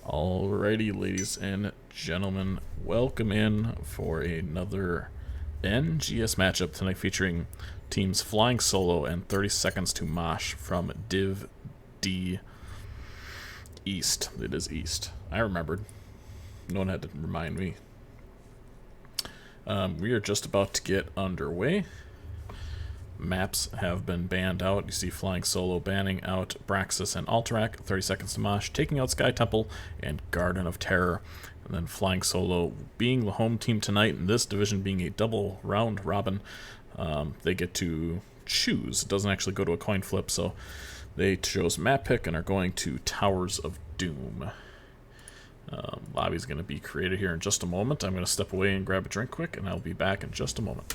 Alrighty, ladies and gentlemen, welcome in for another NGS matchup tonight featuring teams Flying Solo and 30 Seconds to Mosh from Div D East. It is East. I remembered. No one had to remind me. We are just about to get underway. Maps have been banned out. You see Flying Solo banning out Braxis and Alterac, 30 Seconds to Mosh, taking out Sky Temple and Garden of Terror. And then Flying Solo being the home team tonight, and this division being a double round robin, they get to choose. It doesn't actually go to a coin flip, so they chose map pick and are going to Towers of Doom. Lobby's going to be created here in just a moment. I'm going to step away and grab a drink quick, and I'll be back in just a moment.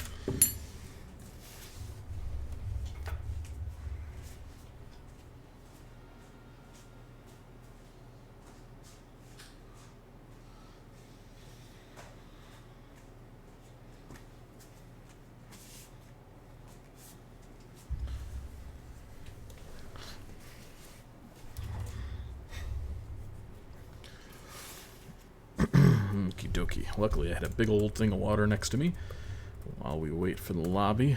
Okie dokie. Luckily, I had a big old thing of water next to me while we wait for the lobby.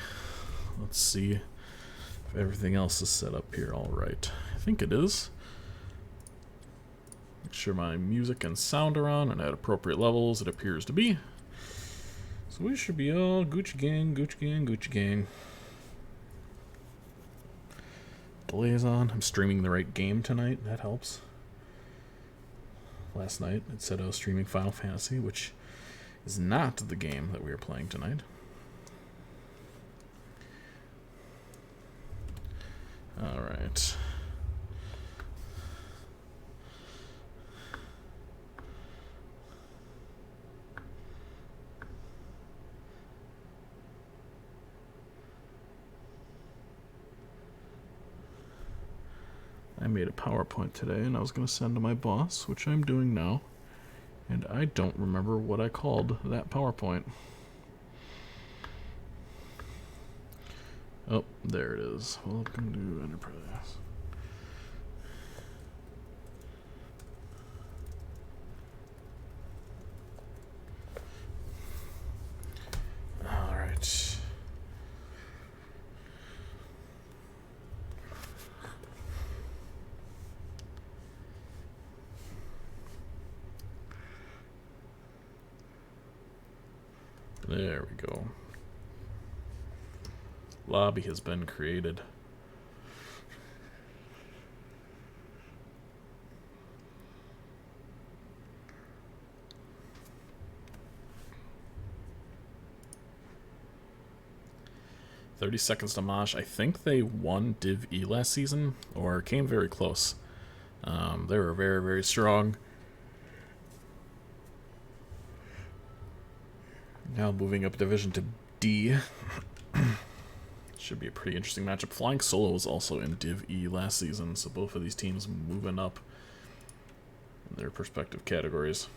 Let's see if everything else is set up here all right. I think it is. Make sure my music and sound are on and at appropriate levels. It appears to be. So we should be all Gucci gang, Gucci gang, Gucci gang. Delay is on. I'm streaming the right game tonight. That helps. Last night it said I was streaming Final Fantasy, which is not the game that we are playing tonight. Alright. I made a PowerPoint today and I was going to send to my boss, which I'm doing now, and I don't remember what I called that PowerPoint. Oh, there it is. Welcome to Enterprise. Alright. There we go. Lobby has been created. "30 Seconds to Mosh." I think they won Div E last season, or came very close. They were very, very strong. Now moving up division to D. Should be a pretty interesting matchup. Flying Solo was also in Div E last season, so both of these teams moving up in their respective categories.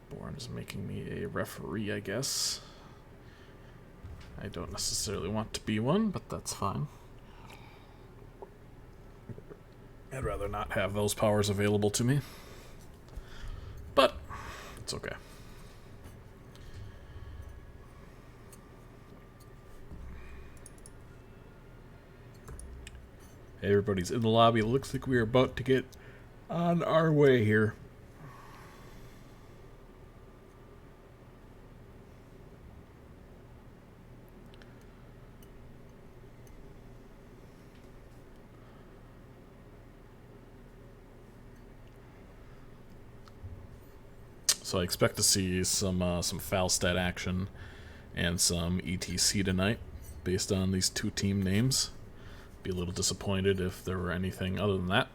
Born is making me a referee, I guess. I don't necessarily want to be one, but that's fine. I'd rather not have those powers available to me. But it's okay. Hey, everybody's in the lobby. It looks like we are about to get on our way here. So I expect to see some Falstad action and some ETC tonight, based on these two team names. Be a little disappointed if there were anything other than that.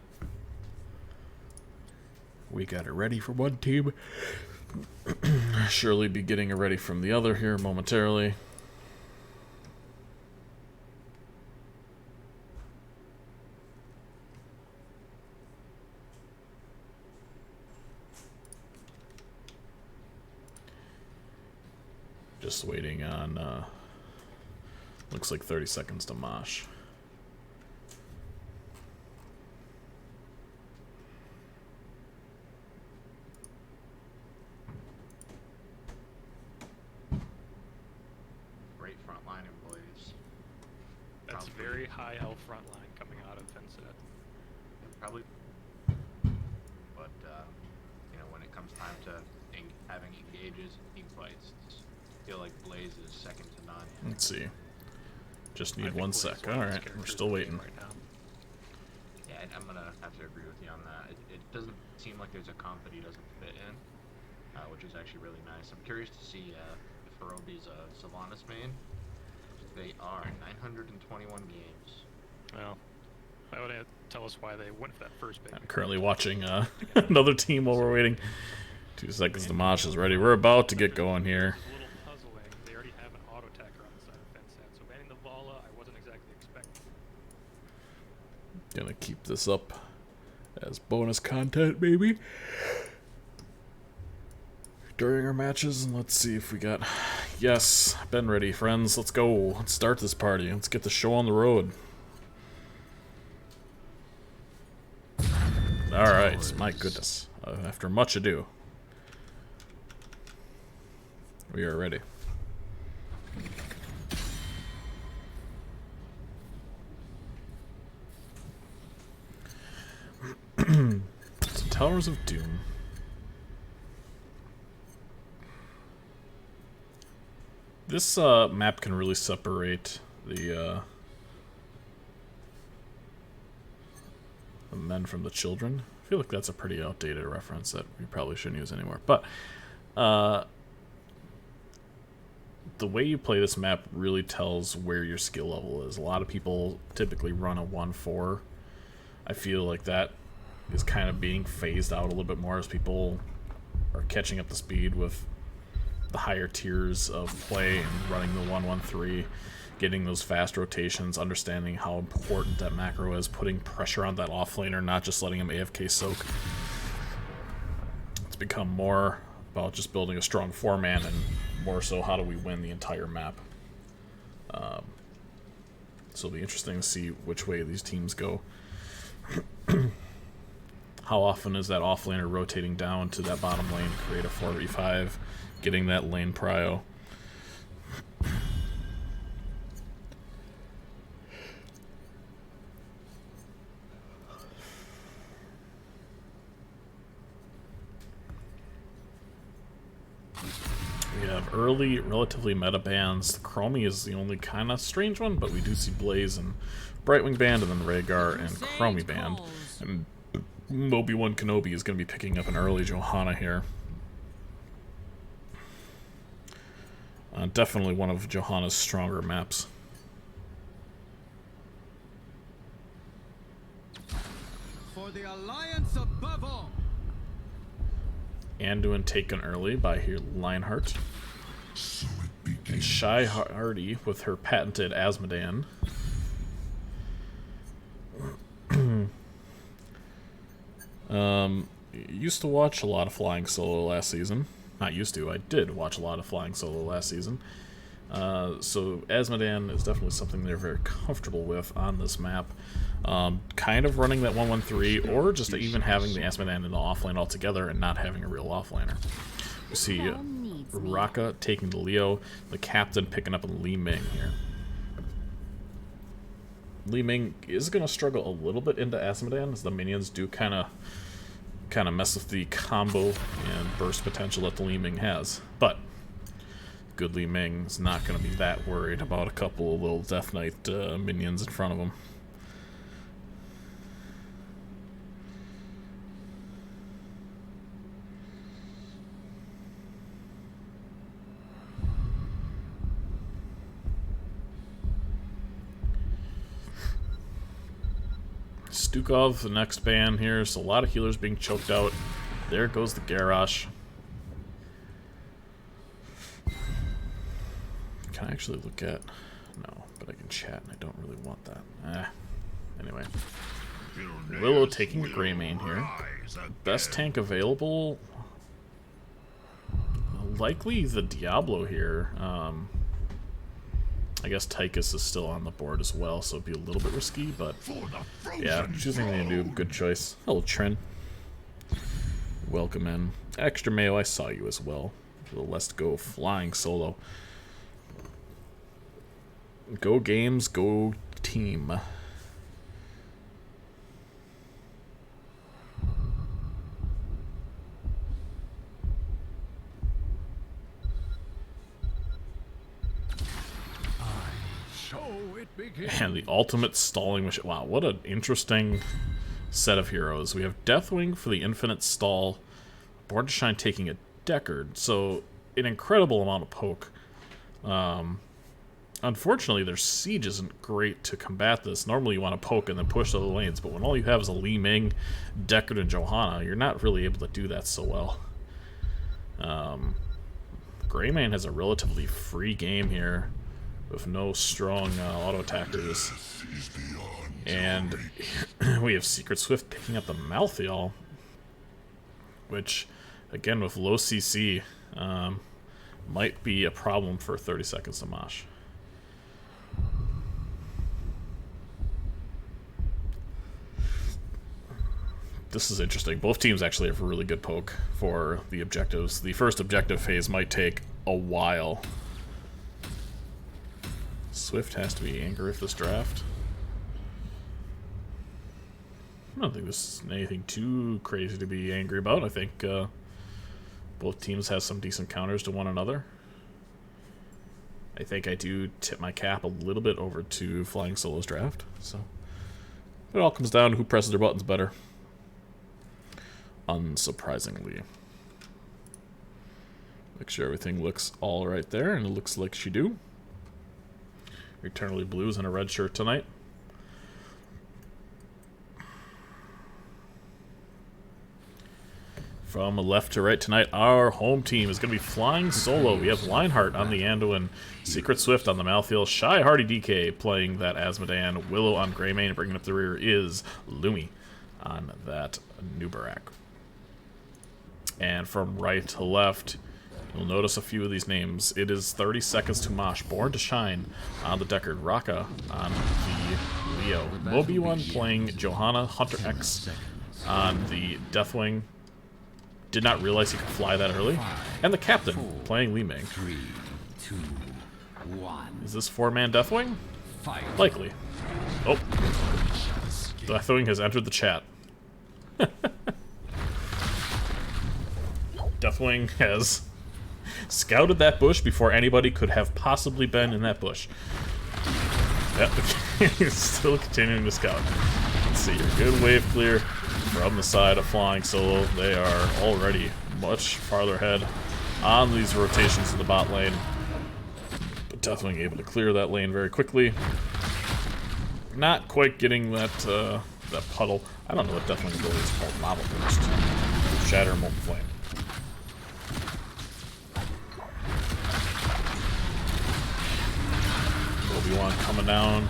We got it ready for one team. Surely be getting it ready from the other here momentarily. Just waiting on, looks like 30 seconds to Mosh. Great front line in Blaze. That's Probably. very high health front line coming out of Vincent. Probably. But, you know, when it comes time to having engages and team fights, I feel like Blaze is second to none. Let's see. Just I need think 1 Blaze sec. is one of Alright, those we're characters still in the waiting. game right now. Yeah, I'm gonna have to agree with you on that. It doesn't seem like there's a comp that he doesn't fit in, which is actually really nice. I'm curious to see if Hirobi's a Sylvanas main. They are 921 games. Well, that would tell us why they went for that first pick. I'm currently watching another team while we're waiting. 2 seconds to Mosh is ready. We're about to get going here. It's a little puzzling. They already have an auto attacker on the side of Vincent, so banning the Vala, I wasn't exactly expecting. Gonna keep this up as bonus content, maybe, during our matches. And let's see if we got... Yes, been ready, friends. Let's go. Let's start this party. Let's get the show on the road. Alright, my goodness. After much ado, we are ready. Towers of Doom. This map can really separate the men from the children. I feel like that's a pretty outdated reference that we probably shouldn't use anymore. But the way you play this map really tells where your skill level is. A lot of people typically run a 1-4. I feel like that is kind of being phased out a little bit more as people are catching up to speed with the higher tiers of play and running the 1-1-3, getting those fast rotations, understanding how important that macro is, putting pressure on that offlaner, not just letting him AFK soak. It's become more about just building a strong 4-man and more so how do we win the entire map. So it'll be interesting to see which way these teams go. How often is that offlaner rotating down to that bottom lane, create a 4v5, getting that lane prio? We have early, relatively meta bans. Chromie is the only kind of strange one, but we do see Blaze and Brightwing banned, and then Rhaegar and Chromie banned. And Obi-Wan Kenobi is going to be picking up an early Johanna here. Definitely one of Johanna's stronger maps. For the alliance above all. Anduin taken early by here Lionheart. And Shy Hardy with her patented Asmodan. Used to watch a lot of Flying Solo last season. Not used to, I did watch a lot of Flying Solo last season. So Asmodan is definitely something they're very comfortable with on this map. Kind of running that 1-1-3, or just even having the Asmodan in the offlane altogether and not having a real offlaner. We see Raka taking the Leo, the captain picking up a Li Ming here. Li Ming is going to struggle a little bit into Asmodan, as the minions do kind of mess with the combo and burst potential that the Li Ming has. But good Li Ming is not going to be that worried about a couple of little Death Knight minions in front of him. Stukov, the next ban here, so a lot of healers being choked out. There goes the Garrosh. Can I actually look at... No, but I can chat and I don't really want that. Anyway. Willow taking the Grey Mane here. Best tank available? likely the Diablo here. I guess Tychus is still on the board as well, so it'd be a little bit risky, but yeah, choosing the noob, good choice. Hello, Trin. Welcome in. Extra Mayo, I saw you as well. Let's go flying solo. Go games, go team. And the ultimate stalling machine. Wow, what an interesting set of heroes. We have Deathwing for the infinite stall. Born to Shine taking a Deckard. So, an incredible amount of poke. Unfortunately, their siege isn't great to combat this. Normally you want to poke and then push to the lanes, but when all you have is a Li Ming, Deckard, and Johanna, you're not really able to do that so well. Greymane has a relatively free game here, with no strong auto attackers. And we have Secret Swift picking up the Malthael, which, again, with low CC, might be a problem for 30 seconds to Mosh. This is interesting. Both teams actually have a really good poke for the objectives. The first objective phase might take a while. Swift has to be angry with this draft. I don't think this is anything too crazy to be angry about. I think both teams have some decent counters to one another. I think I do tip my cap a little bit over to Flying Solo's draft. So it all comes down to who presses their buttons better. Unsurprisingly. Make sure everything looks all right there, and it looks like she do. Eternally Blues in a red shirt tonight. From left to right tonight, our home team is going to be Flying Solo. We have Lionheart on the Anduin, Secret Swift on the Malthael, Shy Hardy DK playing that Asmodean, Willow on Greymane, and bringing up the rear is Lumi on that Nubarak. And from right to left, you'll notice a few of these names. It is 30 seconds to Mosh, Born to Shine on the Deckard, Raka on the Leo, Mobi1 playing Johanna, Hunter X on the Deathwing. Did not realize he could fly that early. And the Captain playing Li Ming. 3, 2, 1. Is this 4-man Deathwing? Likely. Oh. Deathwing has entered the chat. Deathwing has scouted that bush before anybody could have possibly been in that bush. Yep, he's still continuing to scout. Let's see here. Good wave clear from the side of Flying Solo. They are already much farther ahead on these rotations in the bot lane. But Deathwing able to clear that lane very quickly. Not quite getting that that puddle. I don't know what Deathwing ability is called. Lava Burst. Shatter, Molten Flame. Obi-Wan coming down,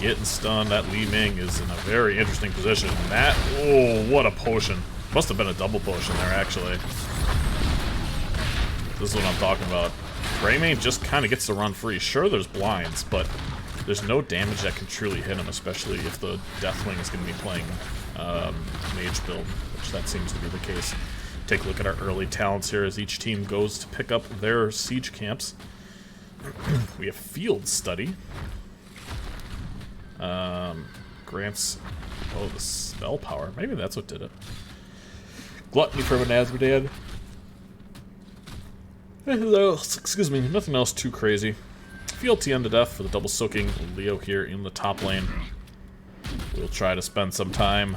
getting stunned. That Li Ming is in a very interesting position. That, oh, what a potion. Must have been a double potion there, actually. This is what I'm talking about. Greymane just kind of gets to run free. Sure, there's blinds, but there's no damage that can truly hit him, especially if the Deathwing is going to be playing mage build, which that seems to be the case. Take a look at our early talents here as each team goes to pick up their siege camps. We have Field Study. Grants, oh, the spell power. Maybe that's what did it. Gluttony from an Asmodean. Excuse me, nothing else too crazy. Fealty unto death for the double soaking Leo here in the top lane. We'll try to spend some time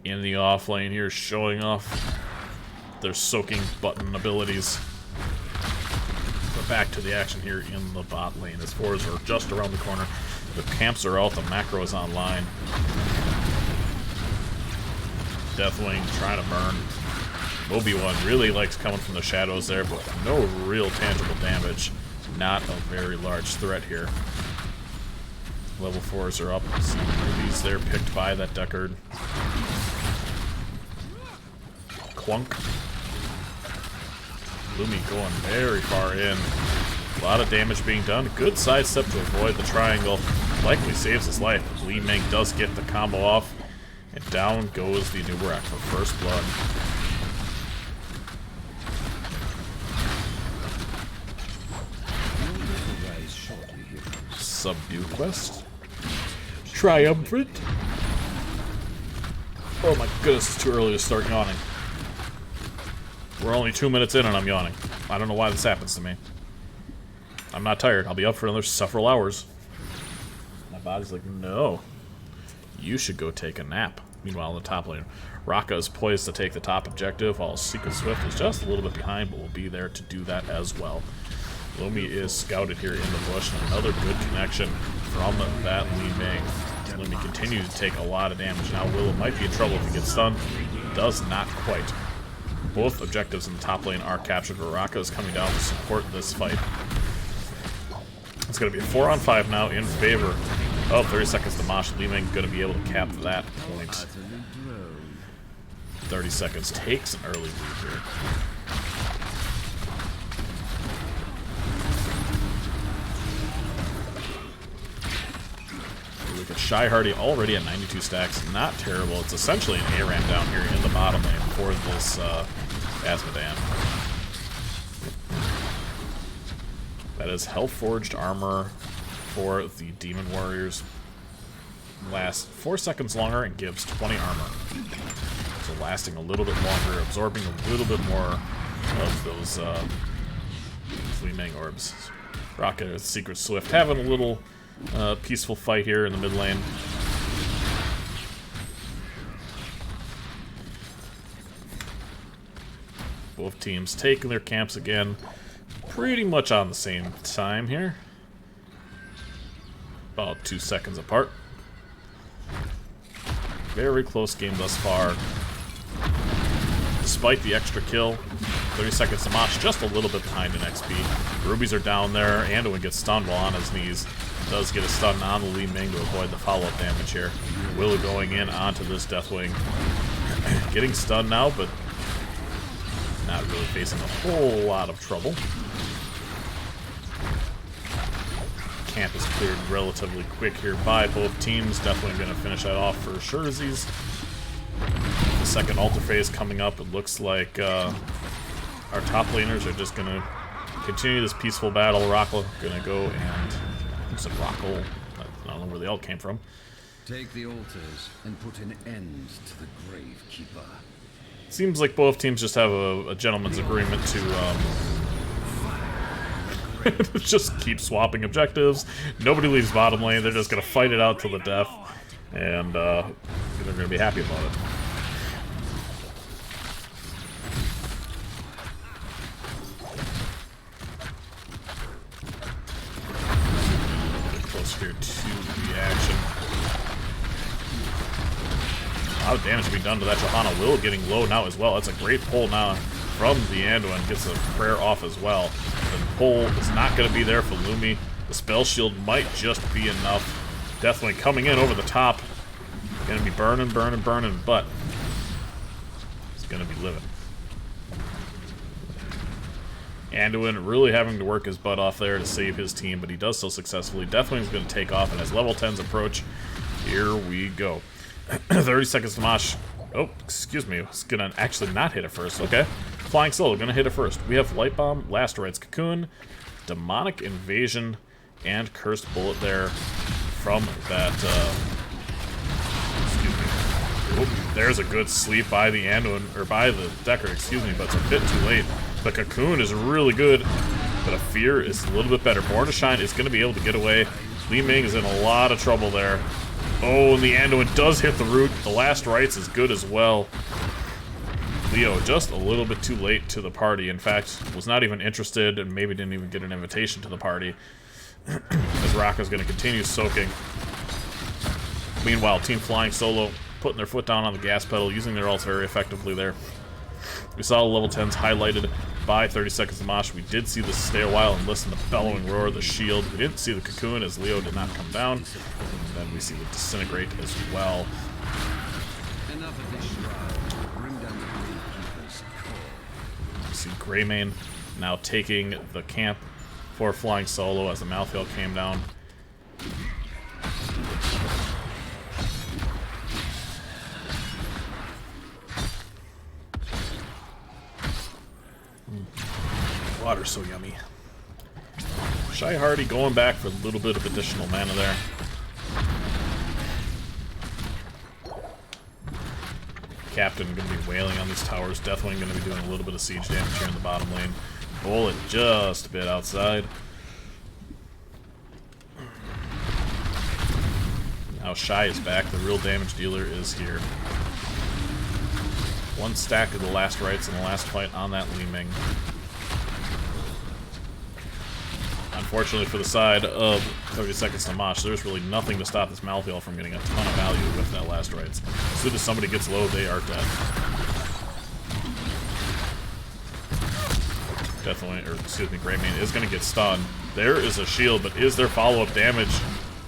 in the off lane here showing off their soaking button abilities. But back to the action here in the bot lane as fours are just around the corner. The camps are out, the macro is online. Deathwing trying to burn. Obi-Wan really likes coming from the shadows there, but no real tangible damage. Not a very large threat here. Level 4s are up. See movies there picked by that Deckard. Clunk. Lumi going very far in. A lot of damage being done. Good sidestep to avoid the triangle. Likely saves his life. Li Ming does get the combo off. And down goes the Nubarak for first blood. Subdue quest. Triumphant. Oh my goodness, it's too early to start yawning. We're only 2 minutes in and I'm yawning. I don't know why this happens to me. I'm not tired. I'll be up for another several hours. My body's like, no. You should go take a nap. Meanwhile, in the top lane, Raka is poised to take the top objective, while Secret Swift is just a little bit behind, but will be there to do that as well. Lumi is scouted here in the bush, and another good connection from that Li Ming. Lumi continues to take a lot of damage. Now Willow might be in trouble if he gets stunned. Does not quite. Both objectives in the top lane are captured, but Raka is coming down to support this fight. It's going to be a 4-on-5 now in favor of 30 seconds to Mosh. Li Ming going to be able to cap that point. 30 seconds takes an early lead here. Look at Shy Hardy already at 92 stacks. Not terrible. It's essentially an ARAM down here in the bottom lane for this Asmodan. That is Hellforged armor for the Demon Warriors. Lasts 4 seconds longer and gives 20 armor. So lasting a little bit longer, absorbing a little bit more of those Li Ming orbs. Rocket with Secret Swift having a little peaceful fight here in the mid lane. Both teams taking their camps again. Pretty much on the same time here. About 2 seconds apart. Very close game thus far. Despite the extra kill, 30 seconds to Mosh, just a little bit behind in XP. Rubies are down there. Anduin gets stunned while on his knees. Does get a stun on the Li Ming to avoid the follow-up damage here. Willow going in onto this Deathwing. Getting stunned now, but not really facing a whole lot of trouble. Camp is cleared relatively quick here by both teams. Definitely going to finish that off for Scherzies. The second altar phase coming up. It looks like our top laners are just going to continue this peaceful battle. Rockle going to go and... Some Rockle. I don't know where the ult came from. Take the altars and put an end to the Gravekeeper. Seems like both teams just have a gentleman's agreement to just keep swapping objectives. Nobody leaves bottom lane. They're just going to fight it out to the death. And they're going to be happy about it. Get close here to the action. A lot of damage being done to that Johanna. Will getting low now as well. That's a great pull now from the Anduin. Gets a prayer off as well. The pull is not going to be there for Lumi. The spell shield might just be enough. Definitely coming in over the top. Going to be burning, but it's going to be living. Anduin really having to work his butt off there to save his team, but he does so successfully. Definitely is going to take off, and as level 10s approach, here we go. 30 seconds to Mosh. Oh, excuse me. It's going to actually not hit it first. Okay. Flying Solo, going to hit it first. We have Light Bomb, Last Rites Cocoon, Demonic Invasion, and Cursed Bullet there from that, excuse me. Oop, there's a good sleep by the Anduin, or by the Decker, excuse me, but it's a bit too late. The Cocoon is really good, but a Fear is a little bit better. Born to Shine is going to be able to get away. Li Ming is in a lot of trouble there. Oh, and the Anduin does hit the root. The Last Rites is good as well. Leo just a little bit too late to the party. In fact, was not even interested and maybe didn't even get an invitation to the party. As Raka's going to continue soaking. Meanwhile, Team Flying Solo putting their foot down on the gas pedal, using their ults very effectively there. We saw the level 10s highlighted by 30 seconds to Mosh. We did see the stay a while and listen to the bellowing roar of the shield. We didn't see the Cocoon as Leo did not come down. And then we see the Disintegrate as well. Enough of this shroud. Bring down the Gravekeeper's core. We see Greymane now taking the camp for Flying Solo as the Malthael came down. Water's so yummy. Shy Hardy going back for a little bit of additional mana there. Captain going to be wailing on these towers. Deathwing going to be doing a little bit of siege damage here in the bottom lane. Bullet just a bit outside. Now Shy is back. The real damage dealer is here. One stack of the last rights in the last fight on that Li Ming. Unfortunately for the side of 30 Seconds to Mosh, there's really nothing to stop this Malthael from getting a ton of value with that last rights. As soon as somebody gets low, they are dead. Definitely, or excuse me, Greymane is going to get stunned. There is a shield, but is there follow-up damage?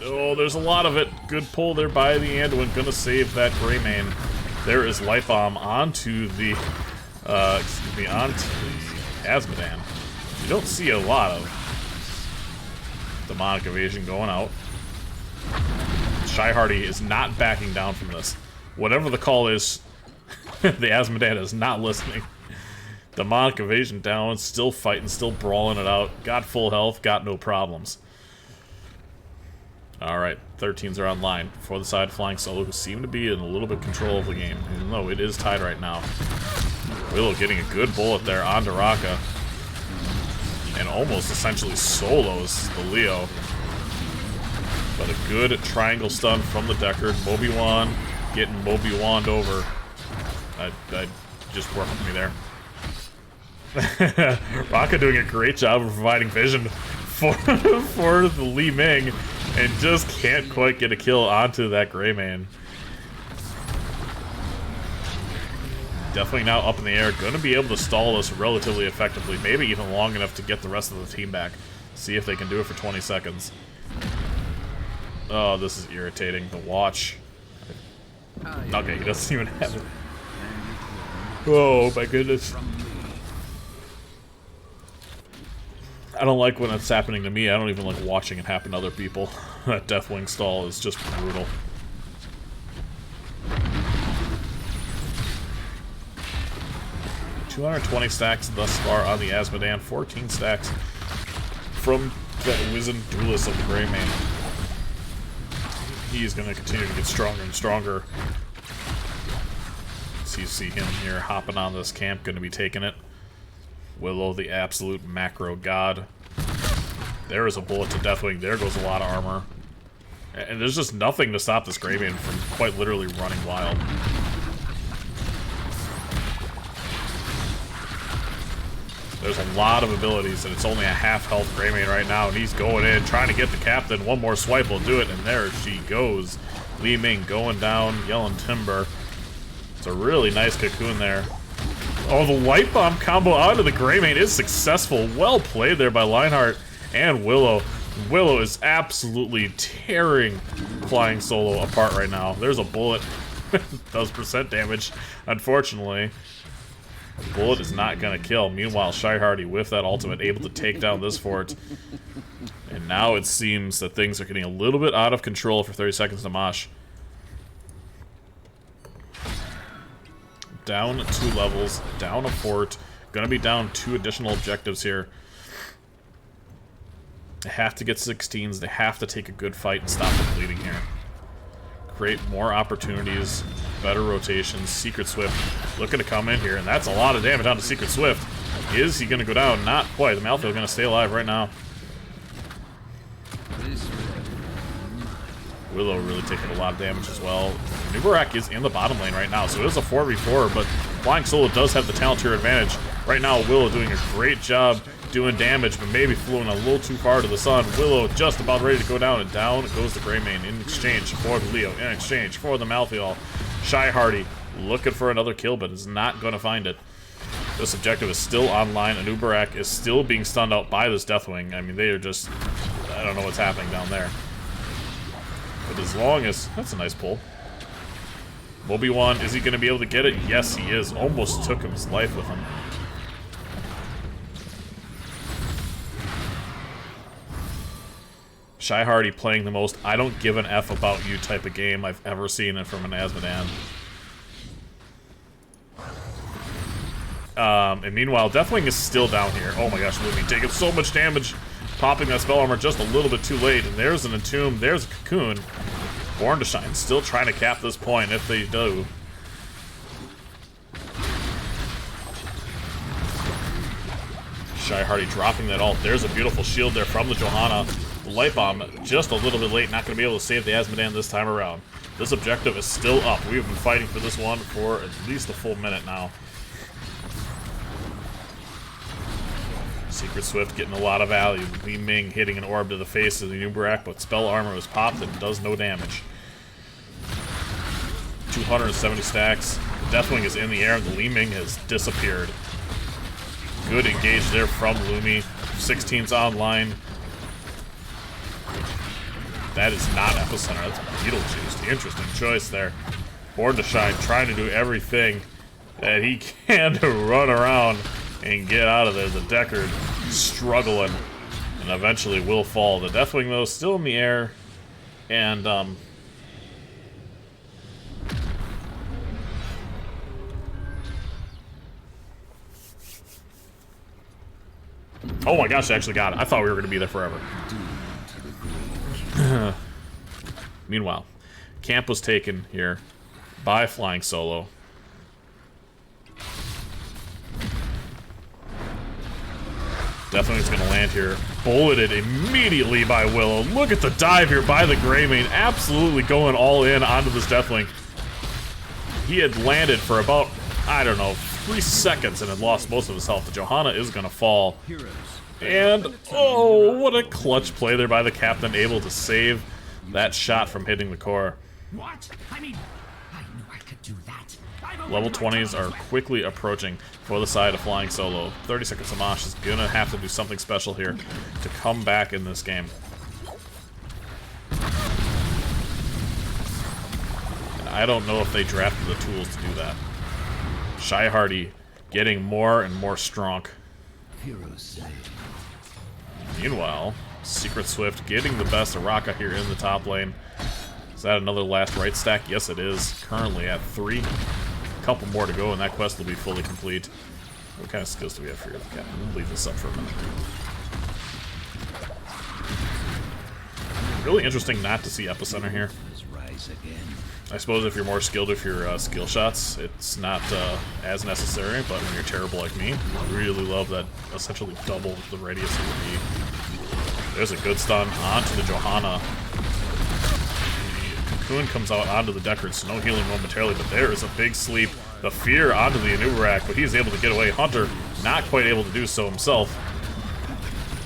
Oh, there's a lot of it. Good pull there by the Anduin. Going to save that Greymane. There is Light Bomb onto the, onto the Azmodan. You don't see a lot of demonic evasion going out. Shy Hardy is not backing down from this. Whatever the call is, the Azmodan is not listening. Demonic evasion down, still fighting, still brawling it out. Got full health, got no problems. Alright, 13s are online for the side of Flying Solo, who seem to be in a little bit control of the game, even though it is tied right now. Willow getting a good bullet there onto Raka. And almost essentially solos the Leo. But a good triangle stun from the Deckard. Moby-Wan getting Moby-Wand over. I just worked with me there. Raka doing a great job of providing vision for the Li Ming, and just can't quite get a kill onto that Greymane. Definitely now up in the air, going to be able to stall this relatively effectively, maybe even long enough to get the rest of the team back. See if they can do it for 20 seconds. Oh, this is irritating. The watch. Okay, he doesn't even have it. Oh my goodness. I don't like when it's happening to me. I don't even like watching it happen to other people. That Deathwing stall is just brutal. $220 stacks thus far on the Azmodan, 14 stacks from that Wizened Duelist of the Greymane. He's going to continue to get stronger and stronger. So you see him here hopping on this camp, going to be taking it. Willow, the absolute macro god. There is a bullet to Deathwing. There goes a lot of armor. And there's just nothing to stop this Greymane from quite literally running wild. There's a lot of abilities, and it's only a half-health Greymane right now, and he's going in, trying to get the captain. One more swipe will do it, and there she goes. Li Ming going down, yelling timber. It's a really nice cocoon there. Oh, the Light Bomb combo out of the Greymane is successful. Well played there by Lionheart and Willow. Willow is absolutely tearing Flying Solo apart right now. There's a bullet. Does percent damage, unfortunately. The bullet is not going to kill. Meanwhile, Shy Hardy with that ultimate able to take down this fort. And now it seems that things are getting a little bit out of control for 30 seconds to Mosh. Down 2 levels, down a fort. Going to be down 2 additional objectives here. They have to get 16s. They have to take a good fight and stop the bleeding here. Create more opportunities, better rotations. Secret Swift looking to come in here, and that's a lot of damage onto Secret Swift. Is he going to go down? Not quite. The Malthael going to stay alive right now. Willow really taking a lot of damage as well. Nubarak is in the bottom lane right now, so it is a 4v4, but Flying Solo does have the talent tier advantage. Right now, Willow doing a great job doing damage, but maybe flew a little too far to the sun. Willow just about ready to go down, and down goes the Greymane in exchange for the Leo, in exchange for the Malthael. Shy Hardy looking for another kill, but is not going to find it. This objective is still online, and Nubarak is still being stunned out by this Deathwing. I mean, they are just... I don't know what's happening down there. But as long as... That's a nice pull. Moby-Wan, is he going to be able to get it? Yes, he is. Almost took his life with him. Shy Hardy playing the most I don't give an F about you type of game I've ever seen it from an Azmodan. And meanwhile, Deathwing is still down here. Oh my gosh, Lumi taking so much damage. Popping that spell armor just a little bit too late. And there's an Entomb, there's a Cocoon. Born to Shine still trying to cap this point if they do. Shy Hardy dropping that ult. There's a beautiful shield there from the Johanna. Light Bomb just a little bit late, not going to be able to save the Azmodan this time around. This objective is still up. We've been fighting for this one for at least a full minute now. Secret Swift getting a lot of value. Li Ming hitting an orb to the face of the Nubarak, but spell armor was popped and does no damage. 270 stacks. The Deathwing is in the air and the Li Ming has disappeared. Good engage there from Lumi. 16's online. That is not Epicenter, that's Beetlejuice. Interesting choice there. Born to Shine trying to do everything that he can to run around and get out of there. The Deckard struggling and eventually will fall. The Deathwing, though, still in the air. And, oh my gosh, I actually got it. I thought we were going to be there forever. Meanwhile, camp was taken here by Flying Solo. Definitely going to land here. Bulleted immediately by Willow. Look at the dive here by the Greymane. Absolutely going all in onto this Deathwing. He had landed for about, I don't know, 3 seconds and had lost most of his health. The Johanna is going to fall. And, oh, what a clutch play there by the captain, able to save that shot from hitting the core. What? I mean, I knew I could do that. Level 20s are quickly approaching for the side of Flying Solo. 30 seconds of Mosh is going to have to do something special here to come back in this game. And I don't know if they drafted the tools to do that. Shy Hardy getting more and more strong. Meanwhile, Secret Swift getting the best of Raka here in the top lane. Is that another last right stack? Yes, it is. Currently at 3. A couple more to go, and that quest will be fully complete. What kind of skills do we have here? Okay, we'll leave this up for a minute. Really interesting not to see Epicenter here. I suppose if you're more skilled with your skill shots, it's not as necessary, but when you're terrible like me, I really love that essentially double the radius of the beat. There's a good stun onto the Johanna. The Cocoon comes out onto the Deckard, so no healing momentarily, but there is a big sleep. The Fear onto the Anubarak, but he's able to get away. Hunter not quite able to do so himself.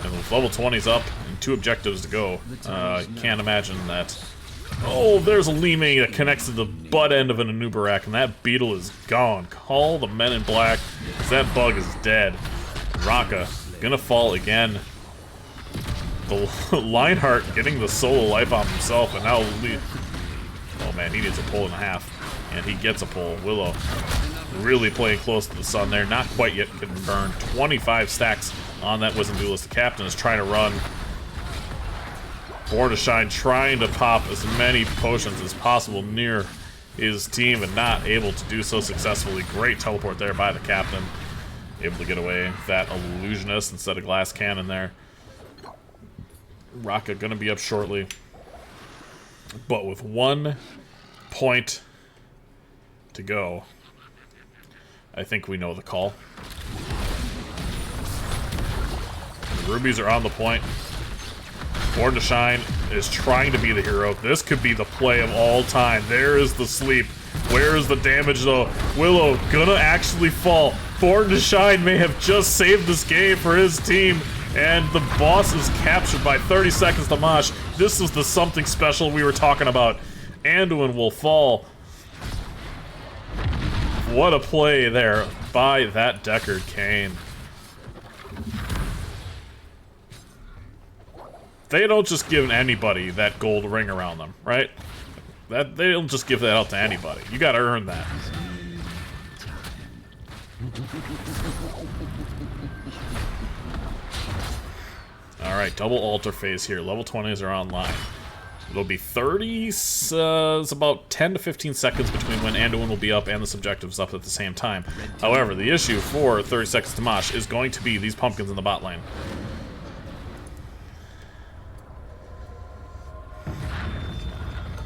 And with level 20s up and 2 objectives to go, can't imagine that. Oh, there's a Li Ming that connects to the butt end of an Anubarak, and that beetle is gone. Call the men in black, because that bug is dead. Raka gonna fall again. The Lionheart getting the solo life on himself, and now oh man, he needs a pull and a half, and he gets a pull. Willow really playing close to the sun there, not quite yet getting burned. 25 stacks on that Wisdom Duelist. The captain is trying to run. Born to Shine trying to pop as many potions as possible near his team and not able to do so successfully. Great teleport there by the captain. Able to get away with that illusionist instead of glass cannon there. Raka gonna be up shortly. But with 1 point to go, I think we know the call. The rubies are on the point. Born to Shine is trying to be the hero. This could be the play of all time. There is the sleep. Where is the damage, though? Willow gonna actually fall. Born to Shine may have just saved this game for his team, and the boss is captured by 30 seconds to Mosh. This is the something special we were talking about. Anduin will fall. What a play there by that Deckard Cain. They don't just give anybody that gold ring around them, right? That they don't just give that out to anybody. You gotta earn that. Alright, double altar phase here. Level 20s are online. It'll be 30, it's about 10 to 15 seconds between when Anduin will be up and the subjectives up at the same time. However, the issue for 30 seconds to Mosh is going to be these pumpkins in the bot lane.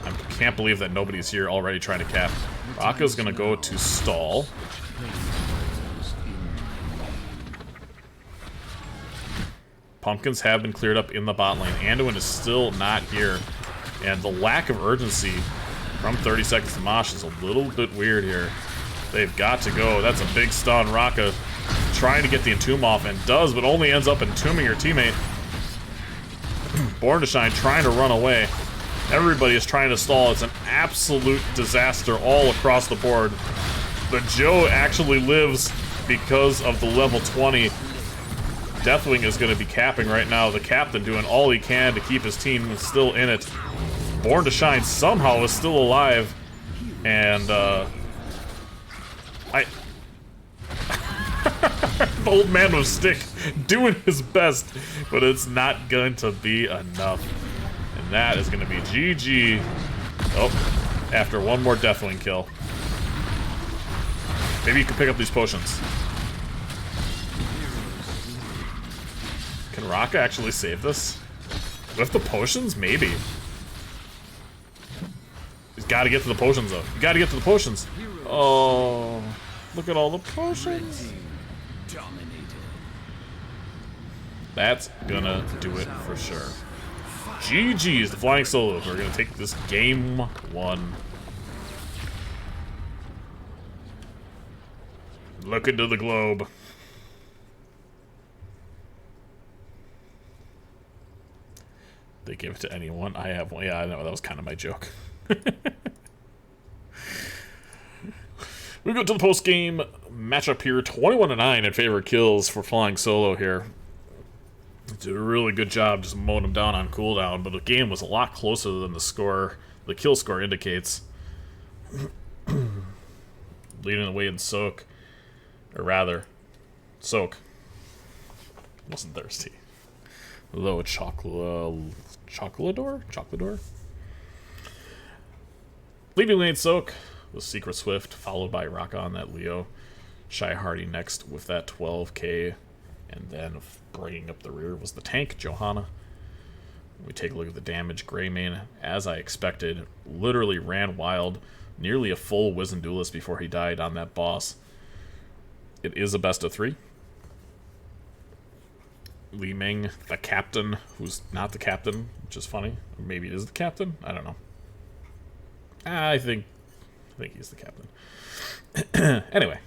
I can't believe that nobody's here already trying to cap. Raka's gonna go to stall. Pumpkins have been cleared up in the bot lane. Anduin is still not here. And the lack of urgency from 30 seconds to Mosh is a little bit weird here. They've got to go. That's a big stun. Raka trying to get the entomb off and does, but only ends up entombing her teammate. Born to Shine trying to run away. Everybody is trying to stall. It's an absolute disaster all across the board. But Joe actually lives because of the level 20. Deathwing is going to be capping right now. The captain doing all he can to keep his team still in it. Born to Shine somehow is still alive. And, the old man with stick doing his best, but it's not going to be enough. And that is going to be GG. Oh, after one more Deathwing kill. Maybe you can pick up these potions. Can Raka actually save this? With the potions? Maybe. He's got to get to the potions, though. You got to get to the potions. Oh, look at all the potions. That's gonna do it for sure. GG's, the Flying Solos. We're gonna take this game 1. Look into the globe. They give it to anyone. I have one. Yeah, I know. That was kind of my joke. We go to the post-game matchup here. 21-9 in favor of kills for Flying Solo here. Did a really good job just mowing him down on cooldown, but the game was a lot closer than the score, the kill score indicates. Leading the way in Soak. Or rather, Soak. Wasn't thirsty. Though Chocolador? Leading lane Soak was Secret Swift, followed by Raka on that Leo. Shy Hardy next with that 12k. And then bringing up the rear was the tank, Johanna. We take a look at the damage. Greymane, as I expected, literally ran wild. Nearly a full Wizened Duelist before he died on that boss. It is a best of 3. Li Ming, the captain, who's not the captain, which is funny. Or maybe it is the captain? I don't know. I think he's the captain. Anyway.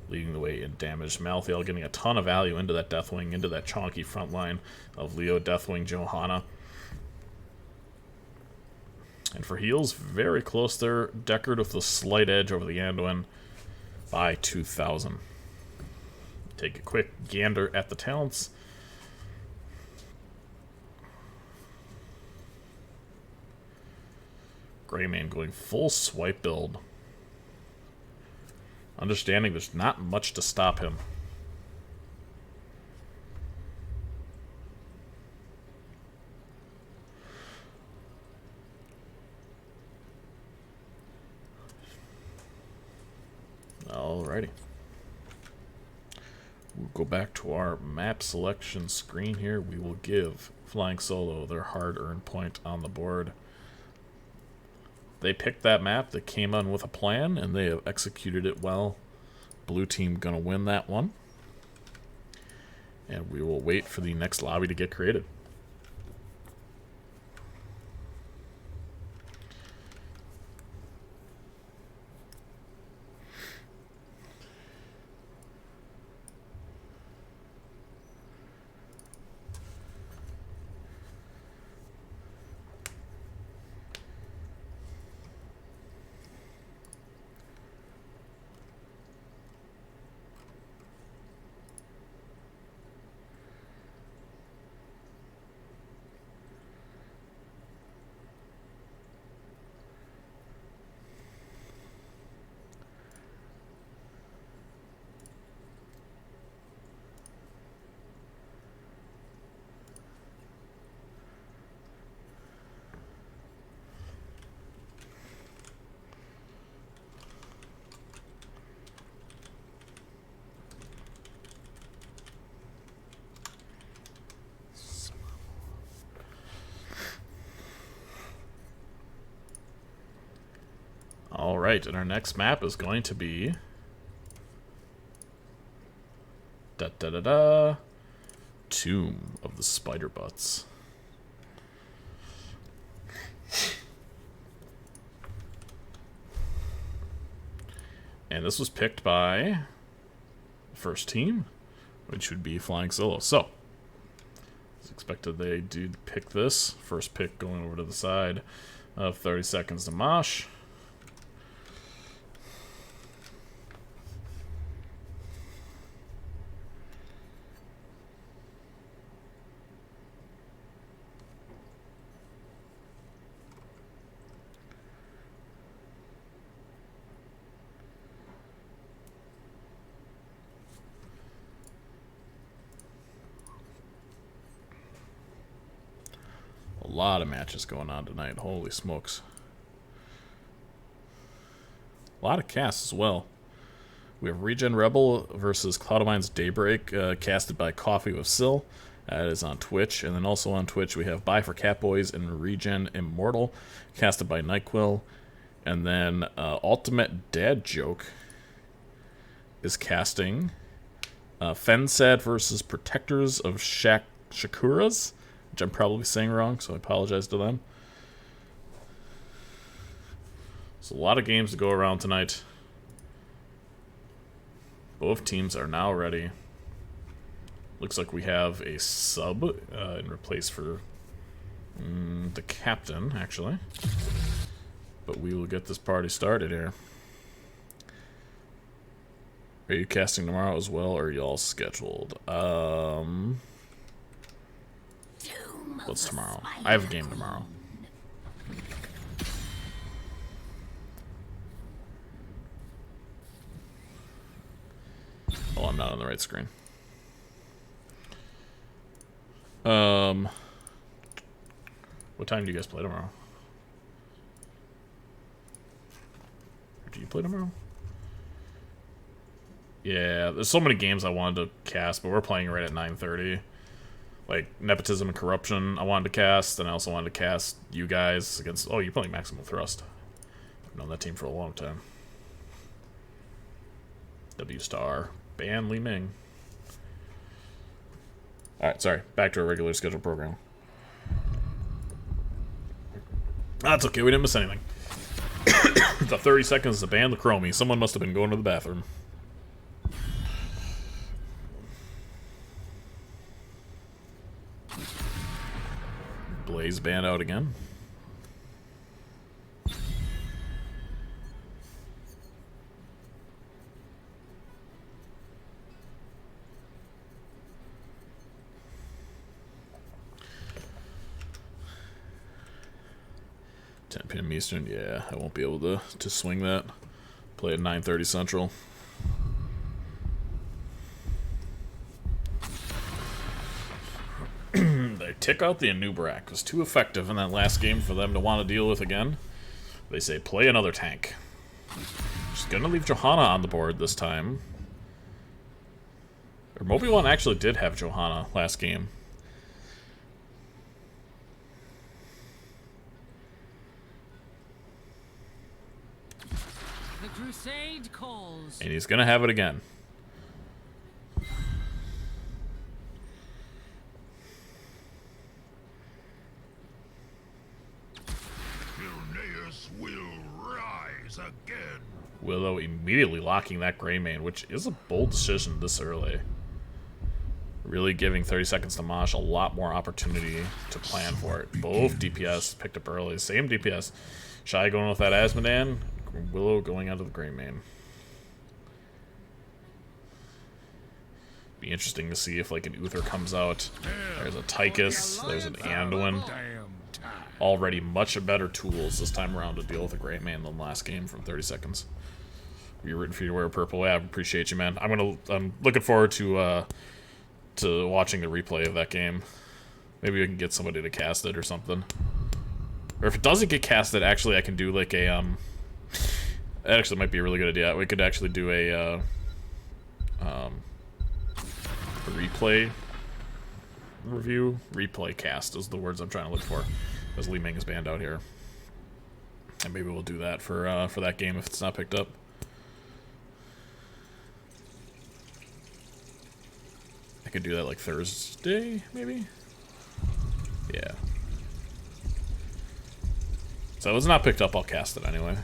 Leading the way in damage. Malthael getting a ton of value into that Deathwing, into that chonky front line of Leo, Deathwing, Johanna. And for heals, very close there. Deckard with the slight edge over the Anduin by 2,000. Take a quick gander at the talents. Greymane going full swipe build. Understanding there's not much to stop him. Alrighty. We'll go back to our map selection screen here. We will give Flying Solo their hard-earned point on the board. They picked that map, they came on with a plan, and they have executed it well. Blue team gonna win that one. And we will wait for the next lobby to get created. Alright, and our next map is going to be... Tomb of the Spider Butts. And this was picked by the first team, which would be Flying Solo. So, as expected, they do pick this. First pick going over to the side of 30 seconds to Mosh. A lot of matches going on tonight. Holy smokes. A lot of casts as well. We have Regen Rebel versus Cloud of Mind's Daybreak, casted by Coffee with Syl. That is on Twitch. And then also on Twitch we have Bye for Catboys and Regen Immortal, casted by NyQuil. And then Ultimate Dad Joke is casting Fensad versus Protectors of Shakuras, which I'm probably saying wrong, so I apologize to them. So a lot of games to go around tonight. Both teams are now ready. Looks like we have a sub in replace for the captain, actually. But we will get this party started here. Are you casting tomorrow as well, or are you all scheduled? What's tomorrow? I have a game tomorrow. Oh, I'm not on the right screen. What time do you guys play tomorrow? Do you play tomorrow? Yeah, there's so many games I wanted to cast, but we're playing right at 9:30. Like, Nepotism and Corruption I wanted to cast, and I also wanted to cast you guys against... Oh, you're playing Maximum Thrust. I've known that team for a long time. W-Star. Ban Li Ming. Alright, sorry. Back to our regular scheduled program. That's okay, we didn't miss anything. The 30 seconds to ban the Chromie. Someone must have been going to the bathroom. Blaze banned out again. PM Eastern, yeah, I won't be able to swing that. Play at 9:30 Central. They tick out the Anubrak. It was too effective in that last game for them to want to deal with again. They say, play another tank. Just gonna leave Johanna on the board this time. Or Moby-Wan actually did have Johanna last game. The crusade calls. And he's gonna have it again. Willow immediately locking that Grey Mane, which is a bold decision this early. Really giving 30 seconds to Mosh a lot more opportunity to plan for it. Both DPS picked up early. Same DPS. Shy going with that Asmodan. Willow going out of the Grey Mane. Be interesting to see if like an Uther comes out. There's a Tychus. There's an Anduin. Already much better tools this time around to deal with a Grey Mane than the last game from 30 seconds. You're rooting for you to wear purple. Yeah, I appreciate you, man. I'm looking forward to watching the replay of that game. Maybe we can get somebody to cast it or something. Or if it doesn't get casted, actually I can do like a that actually might be a really good idea. We could actually do a replay review. Replay cast is the words I'm trying to look for. As Li Ming is banned out here. And maybe we'll do that for that game if it's not picked up. I could do that like Thursday, maybe? Yeah. So if it's not picked up, I'll cast it anyway.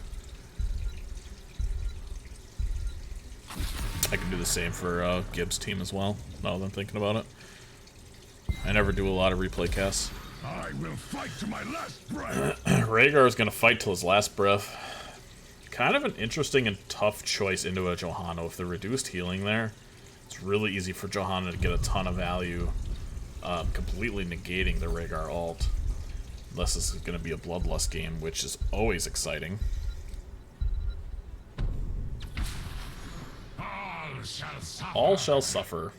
I can do the same for Gibbs' team as well, now that I'm thinking about it. I never do a lot of replay casts. I will fight to my last breath. Rhaegar is going to fight till his last breath. Kind of an interesting and tough choice into a Johanna with the reduced healing there. It's really easy for Johanna to get a ton of value, completely negating the Rhaegar ult. Unless this is going to be a Bloodlust game, which is always exciting. All shall suffer.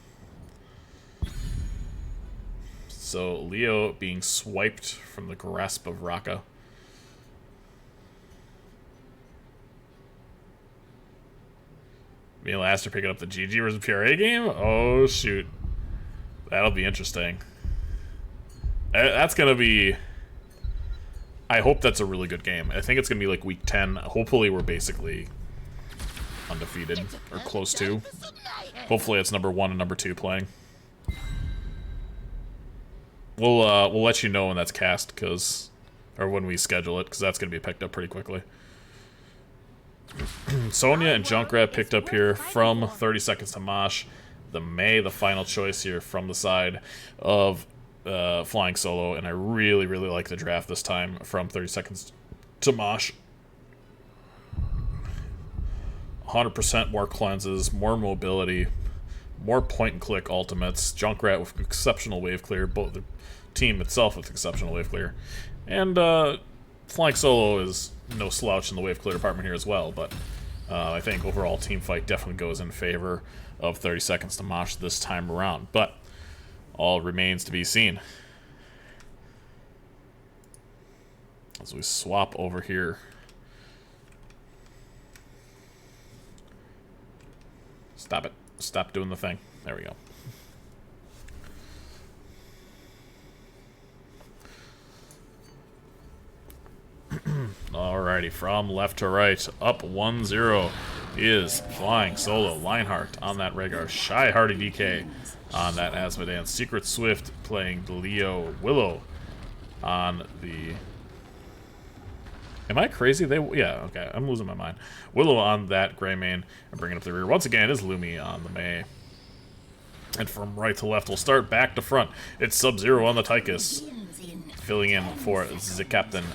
So Leo being swiped from the grasp of Raka. Meal Aster picking up the GG versus PRA game? Oh, shoot. That'll be interesting. That's going to be... I hope that's a really good game. I think it's going to be like week 10. Hopefully we're basically undefeated, or close to. Hopefully it's number 1 and number 2 playing. We'll let you know when that's cast, or when we schedule it, because that's going to be picked up pretty quickly. Sonya and Junkrat picked up here from 30 Seconds to Mosh. The final choice here from the side of Flying Solo, and I really, really like the draft this time from 30 Seconds to Mosh. 100% more cleanses, more mobility, more point-and-click ultimates. Junkrat with exceptional wave clear, both the team itself with exceptional wave clear. And Flying Solo is no slouch in the wave clear department here as well, but I think overall team fight definitely goes in favor of 30 Seconds to Mosh this time around. But all remains to be seen. As we swap over here. Stop it. Stop doing the thing. There we go. Alrighty, from left to right, up 1-0 is Flying Solo. Lionheart on that Rhaegar. Shy Hardy DK on that Asmodean. Secret Swift playing Leo. Willow on the... Am I crazy? Yeah, okay, I'm losing my mind. Willow on that Greymane, and bringing up the rear once again is Lumi on the Mei. And from right to left, we'll start back to front. It's Sub-Zero on the Tychus, filling in for the Captain.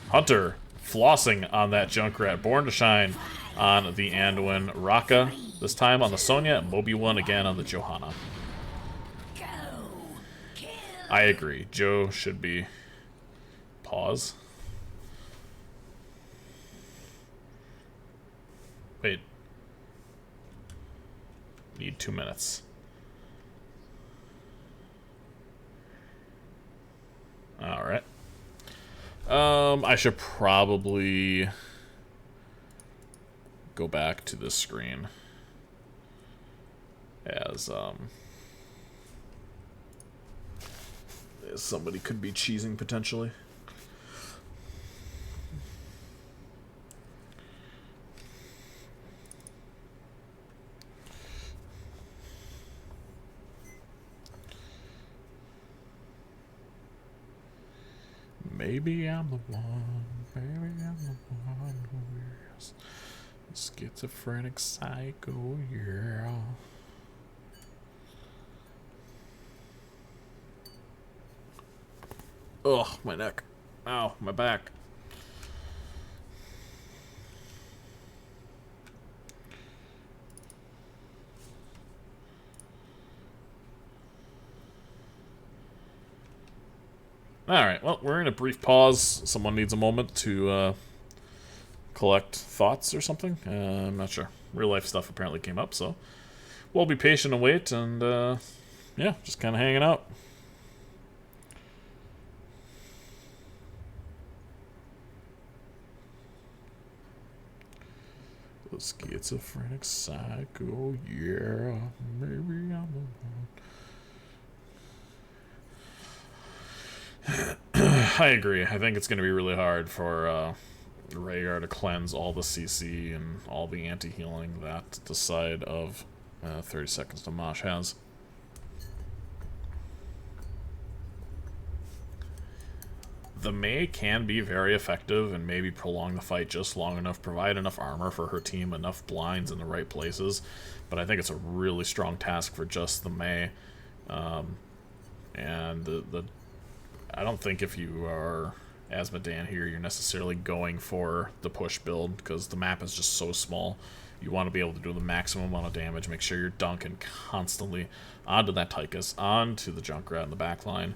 Hunter flossing on that Junkrat. Born to Shine on the Anduin. Raka this time on the Sonya, and Mobi-1 again on the Johanna. I agree. Joe should be... Pause. Wait. Need 2 minutes. Alright. I should probably go back to this screen as somebody could be cheesing potentially. Maybe I'm the one, maybe I'm the one who is schizophrenic psycho, yeah. Ugh, my neck. Ow, my back. Alright, well, we're in a brief pause. Someone needs a moment to collect thoughts or something. I'm not sure. Real life stuff apparently came up, so we'll be patient and wait, and yeah, just kind of hanging out. The schizophrenic psycho, yeah, maybe I'm the one. I agree. I think it's going to be really hard for Rhaegar to cleanse all the CC and all the anti-healing that the side of 30 seconds to Mosh has. The Mei can be very effective and maybe prolong the fight just long enough, provide enough armor for her team, enough blinds in the right places, but I think it's a really strong task for just the Mei. And I don't think if you are Asmodan here, you're necessarily going for the push build, because the map is just so small. You want to be able to do the maximum amount of damage, make sure you're dunking constantly onto that Tychus, onto the Junkrat in the back line,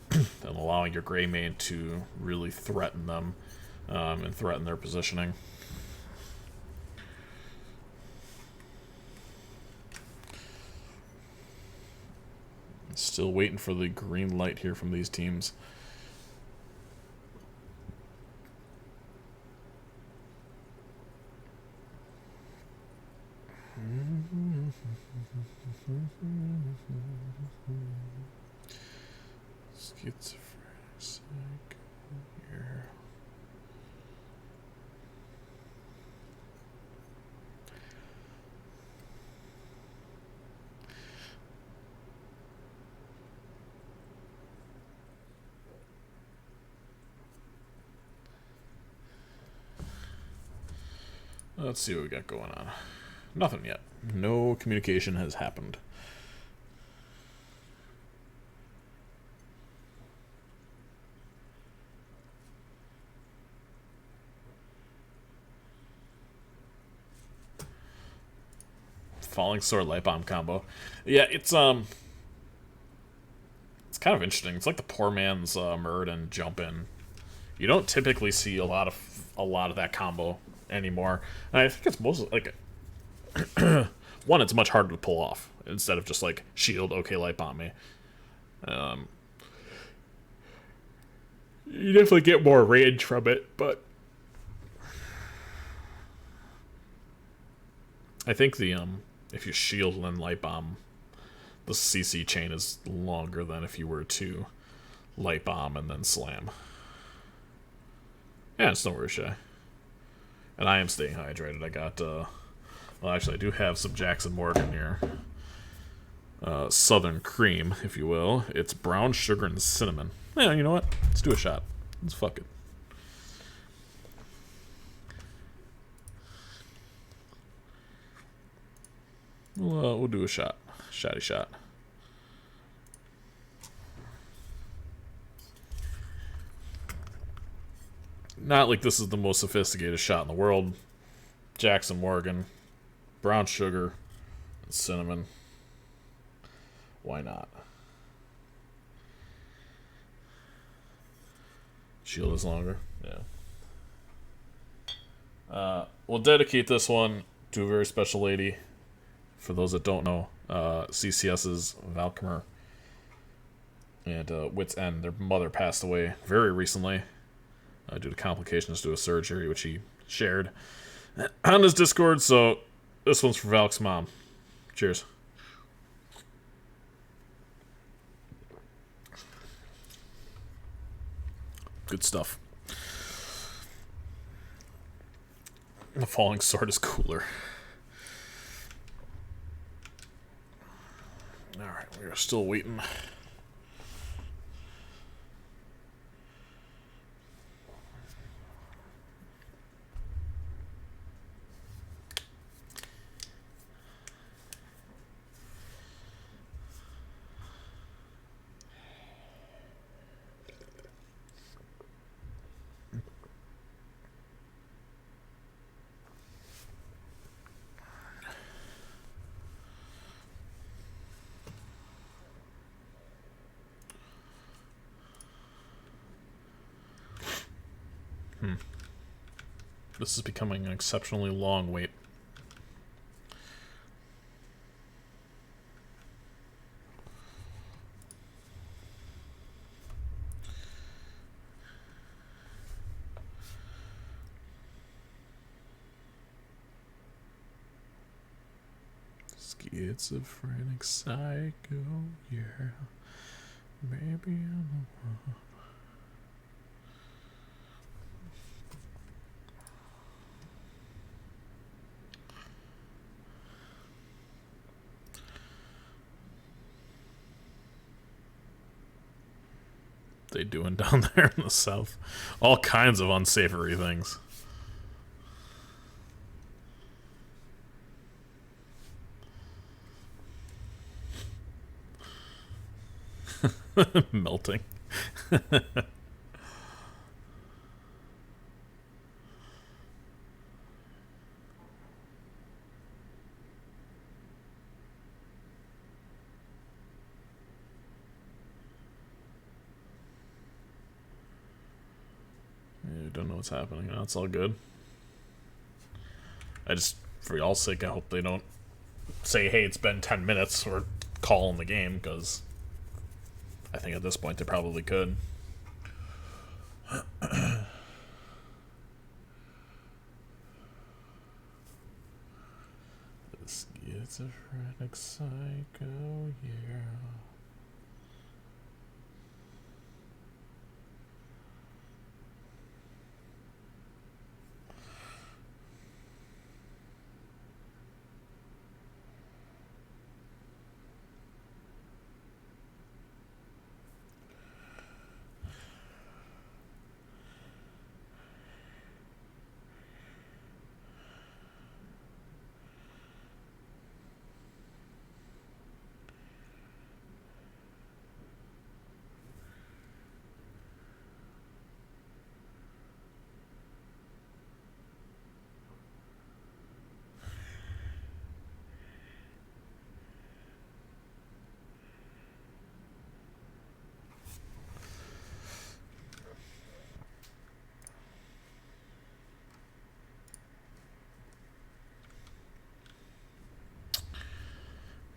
and allowing your Greymane to really threaten them and threaten their positioning. Still waiting for the green light here from these teams. Schizophrenic psycho here. Let's see what we got going on. Nothing yet. No communication has happened. Falling Sword Light Bomb combo. Yeah, it's kind of interesting. It's like the poor man's Muradin jump in. You don't typically see a lot of that combo anymore. And I think it's mostly like one, it's much harder to pull off instead of just like shield, okay, light bomb me. You definitely get more range from it, but I think the if you shield and then light bomb, the CC chain is longer than if you were to light bomb and then slam. Yeah, it's no worries, Shay. And I am staying hydrated. I got, well, actually, I do have some Jackson Morgan here. Southern cream, if you will. It's brown sugar and cinnamon. Yeah, you know what? Let's do a shot. Let's fuck it. We'll do a shot. Shotty shot. Not like this is the most sophisticated shot in the world. Jackson Morgan, brown sugar, and cinnamon. Why not? Shield is longer. Yeah. We'll dedicate this one to a very special lady. For those that don't know, CCS's Valkymer and Wit's End, their mother passed away very recently due to complications to a surgery, which he shared on his Discord. So this one's for Valk's mom. Cheers. Good stuff. The Falling Sword is cooler. Alright, we are still waiting. This is becoming an exceptionally long wait. Schizophrenic psycho, yeah. Maybe I'm the one. they doing down there in the south? All kinds of unsavory things. Melting. I don't know what's happening. That's all good. I just, for y'all's sake, I hope they don't say, hey, it's been 10 minutes, or call in the game, because I think at this point they probably could. The schizophrenic psycho, yeah.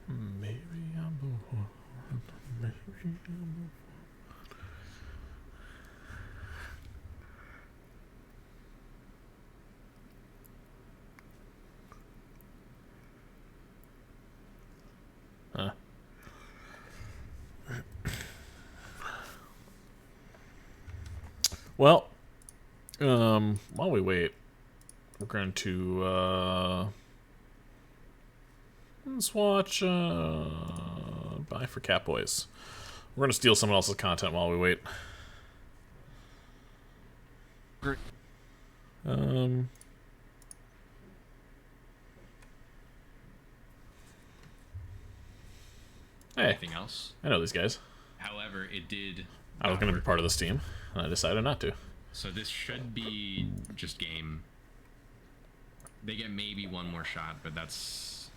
Maybe I'm the one. Maybe I'm the one. Huh. Well, while we wait, we're going to let's watch Bye for Catboys. We're gonna steal someone else's content while we wait. Great. Hey, Anything else? I know these guys. However, it did. I was gonna be part of this team, and I decided not to. So this should be just game. They get maybe one more shot, but that's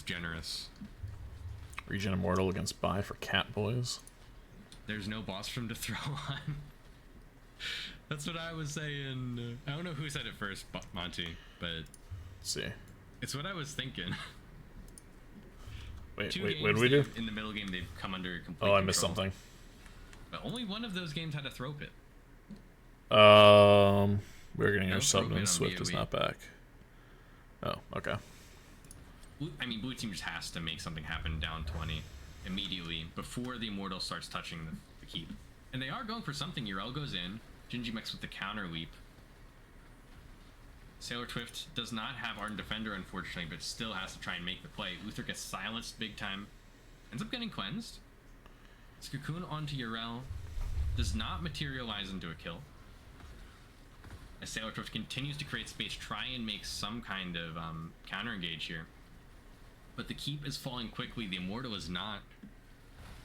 generous. Regen Immortal against Bye for Catboys. There's no boss for him to throw on. That's what I was saying. I don't know who said it first, Monty, but Let's see. it's what I was thinking. Wait, Two what games did we do? in the middle game they've come under complete Oh, I missed control. something. But only one of those games had a throw pit. We're getting No our sub throw pin on and Swift is BOE. not back. Oh, okay. I mean, Blue Team just has to make something happen down 20 immediately before the Immortal starts touching the keep. And they are going for something. Urel goes in. Gingy mix with the counter leap. Sailor Twift does not have Ardent Defender, unfortunately, but still has to try and make the play. Uther gets silenced big time. Ends up getting cleansed. Cocoon onto Urel. Does not materialize into a kill. As Sailor Twift continues to create space, try and make some kind of counter engage here. But the keep is falling quickly. The Immortal is not.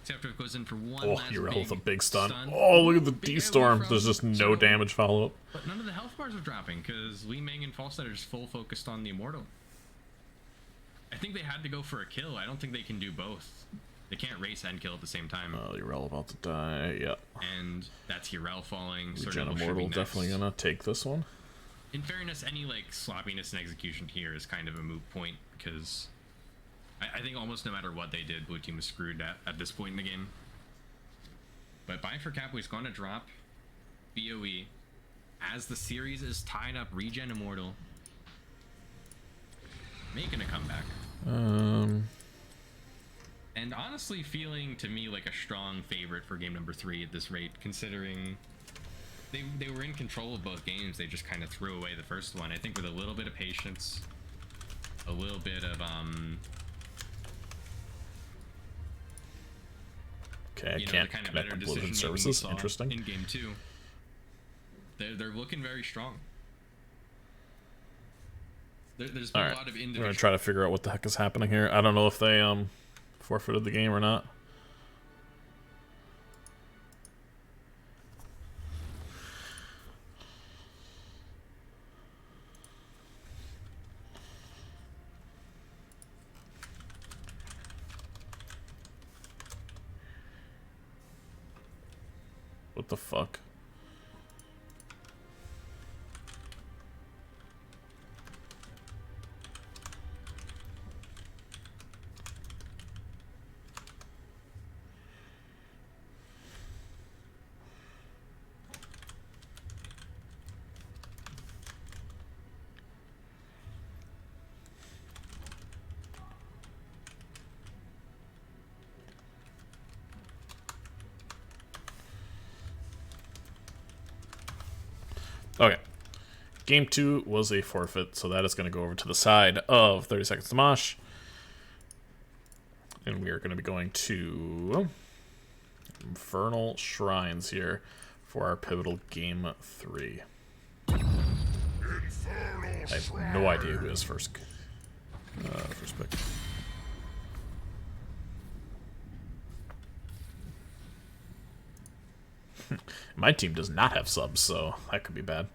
Sailor Twift goes in for one Oh, last Urel with a big big stun. stun. Oh, look at the Big D-Storm. AoE There's from just no Zero. damage follow-up. But none of the health bars are dropping because Li Ming and Falstad are just full focused on the Immortal. I think they had to go for a kill. I don't think they can do both. They can't race and kill at the same time. Urel about to die. Yeah. And that's Urel falling. Regen Certain Immortal definitely gonna take this one. In fairness, any like sloppiness in execution here is kind of a moot point because I think almost no matter what they did, Blue Team was screwed at this point in the game. But Bye for Catboy's going to drop BOE as the series is tied up. Regen Immortal making a comeback. And honestly feeling to me like a strong favorite for game number 3 at this rate, considering they were in control of both games. They just kind of threw away the first one. I think with a little bit of patience, a little bit of Okay, I you know, can't the kind of connect better with Blizzard decision making we services. saw Interesting. in game 2. They're looking very strong. There's been a lot of I'm individual. gonna try to figure out what the heck is happening here. I don't know if they forfeited the game or not. What the fuck? Okay. Game 2 was a forfeit, so that is going to go over to the side of 30 Seconds to Mosh. And we are going to be going to Infernal Shrines here for our pivotal Game 3. I have no idea who is first pick. My team does not have subs, so that could be bad.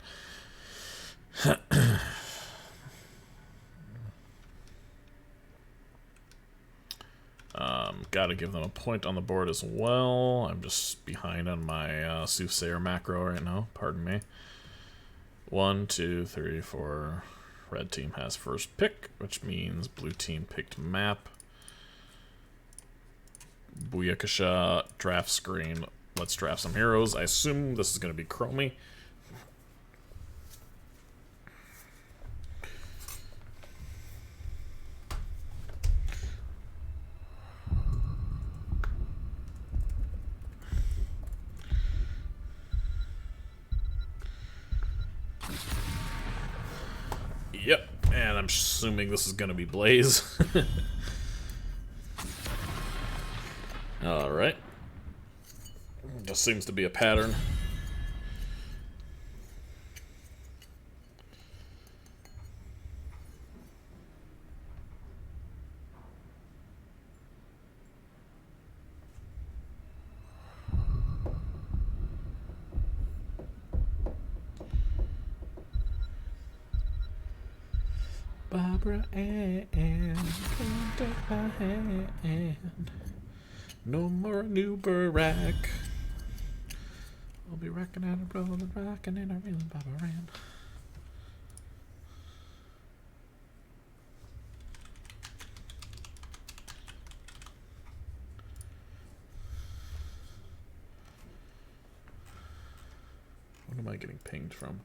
Gotta give them a point on the board as well. I'm just behind on my Soothsayer macro right now. Pardon me. 1, 2, 3, 4. Red team has first pick, which means blue team picked map. Booyakasha, draft screen. Let's draft some heroes. I assume this is going to be Chromie. Yep, and I'm assuming this is going to be Blaze. Alright. Just seems to be a pattern. Barbara Ann, come take my hand. No more new barack. I'll be rocking out and rolling, rocking and a reeling, Barbara Ann. What am I getting pinged from?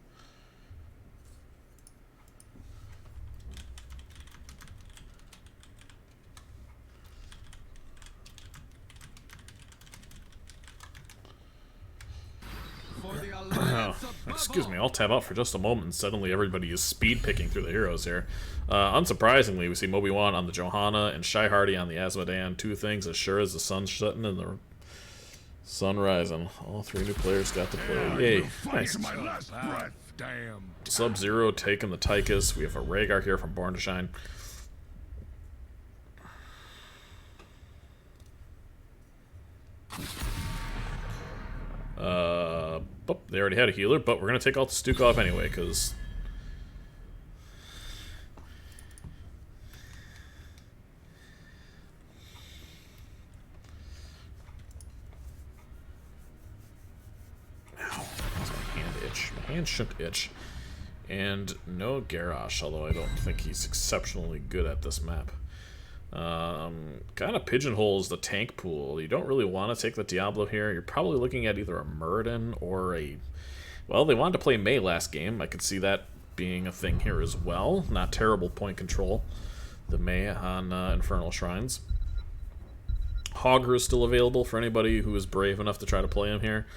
Excuse me, I'll tab out for just a moment and suddenly everybody is speed picking through the heroes here. Unsurprisingly, we see Moby-Wan on the Johanna and Shy Hardy on the Azmodan. Two things as sure as the sun's setting and the sun rising. All three new players got to play. Yay. Nice. My last breath. Damn. Sub-Zero taking the Tychus. We have a Rhaegar here from Born to Shine. Oh, they already had a healer, but we're going to take all the Stukov anyway, because... Ow, that's my hand itch. My hand shouldn't itch. And no Garrosh, although I don't think he's exceptionally good at this map. Kind of pigeonholes the tank pool. You don't really want to take the Diablo here. You're probably looking at either a Muradin or a... Well, they wanted to play Mei last game. I could see that being a thing here as well. Not terrible point control. The Mei on Infernal Shrines. Hogger is still available for anybody who is brave enough to try to play him here.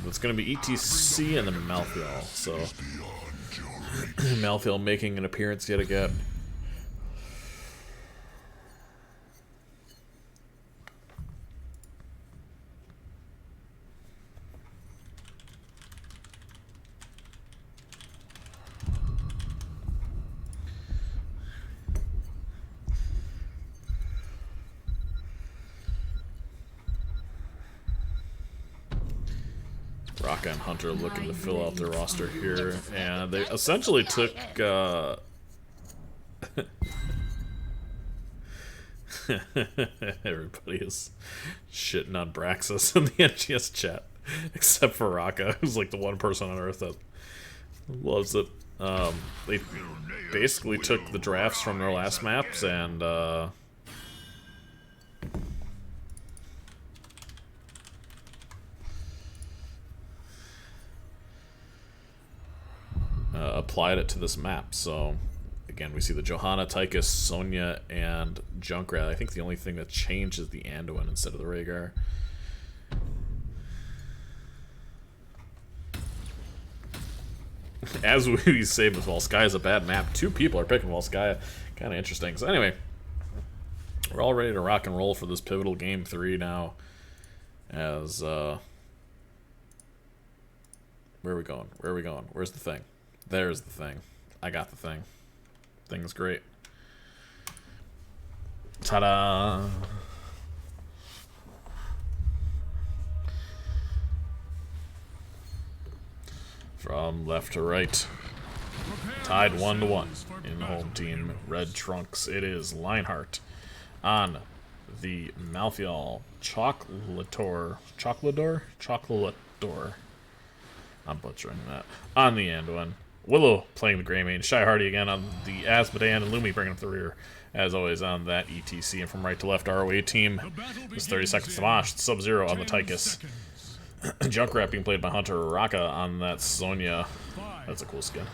It's going to be ETC and then Malthael. So Malthael making an appearance yet again. Raka and Hunter looking to fill out their roster here, and they essentially took everybody is shitting on Braxis in the NGS chat, except for Raka, who's like the one person on Earth that loves it. They basically took the drafts from their last maps and applied it to this map. So again, we see the Johanna, Tychus, Sonya, and Junkrat. I think the only thing that changed is the Anduin instead of the Rhaegar. As we say with Volskaya is a bad map, 2 people are picking Volskaya. Kind of interesting. So anyway, we're all ready to rock and roll for this pivotal game 3 now. As where are we going? Where are we going? Where's the thing? There's the thing. I got the thing. Thing's great. Ta-da! From left to right. Tied 1-1 in the home team. Red Trunks. It is Lionheart on the Malthael. Chocolator. I'm butchering that. On the Anduin. Willow playing the Grey Mage. Shy Hardy again on the Asmodean, and Lumi bringing up the rear. As always on that ETC. And from right to left, ROA team. It's 30 seconds to Mosh. Sub-Zero on the Tychus. Junkrat being played by Hunter. Raka on that Sonya. That's a cool skin.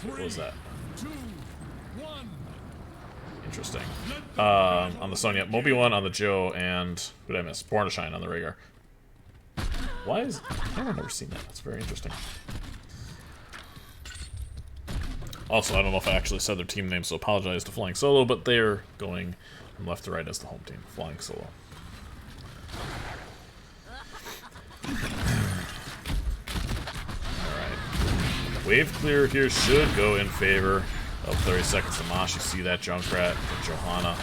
What was that? Interesting. On the Sonya. Moby1 on the Joe, and who did I miss? Born to Shine on the Rhaegar. Why is... I've never seen that. That's very interesting. Also, I don't know if I actually said their team name, so apologize to Flying Solo, but they're going from left to right as the home team. Flying Solo. Alright. Wave clear here should go in favor of 30 seconds to Mosh. You see that Junkrat and Johanna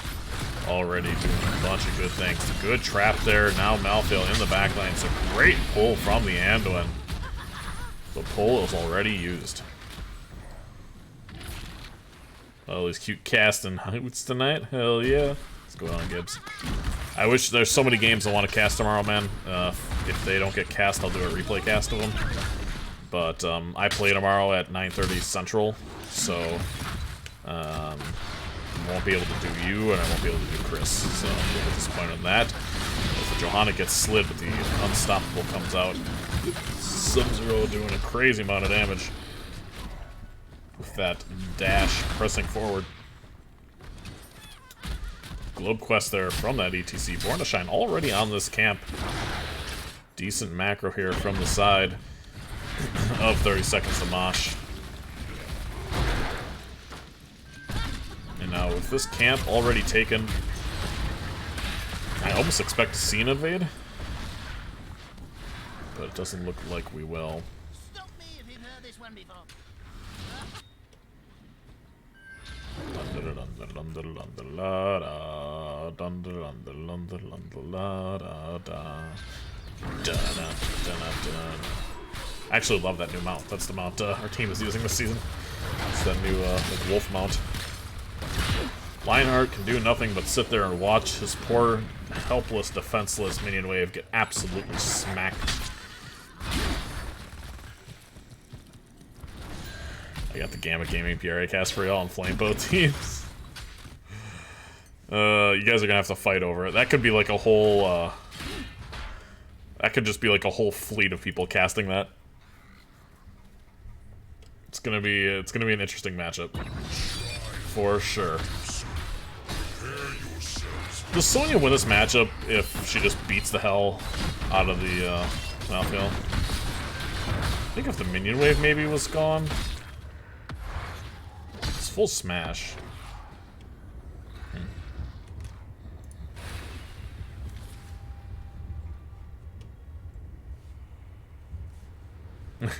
already doing a bunch of good things. Good trap there. Now Malthael in the backline. It's a great pull from the Anduin. The pull is already used. Oh, these cute casting hoots tonight. Hell yeah. What's going on, Gibbs? I wish there's so many games I want to cast tomorrow, man. If they don't get cast, I'll do a replay cast of them. But I play tomorrow at 9:30 Central, so I won't be able to do you, and I won't be able to do Chris. So I'm a little disappointed on that. As the Johanna gets slid, but the Unstoppable comes out. Sub-Zero doing a crazy amount of damage with that dash pressing forward. Globe Quest there from that ETC. Born to Shine already on this camp. Decent macro here from the side of 30 seconds to Mosh. And now with this camp already taken, I almost expect to see an invade. But it doesn't look like we will. Stop me if you've heard this one before. I actually love that new mount. That's the mount our team is using this season. It's that new like wolf mount. Lionheart can do nothing but sit there and watch his poor, helpless, defenseless minion wave get absolutely smacked. I got the Gamma Gaming PRA cast for y'all and flame both teams. You guys are gonna have to fight over it. That could be like a whole, that could just be like a whole fleet of people casting that. It's gonna be an interesting matchup. For sure. Does Sonya win this matchup if she just beats the hell out of the, Malthael? I think if the minion wave maybe was gone. It's full smash.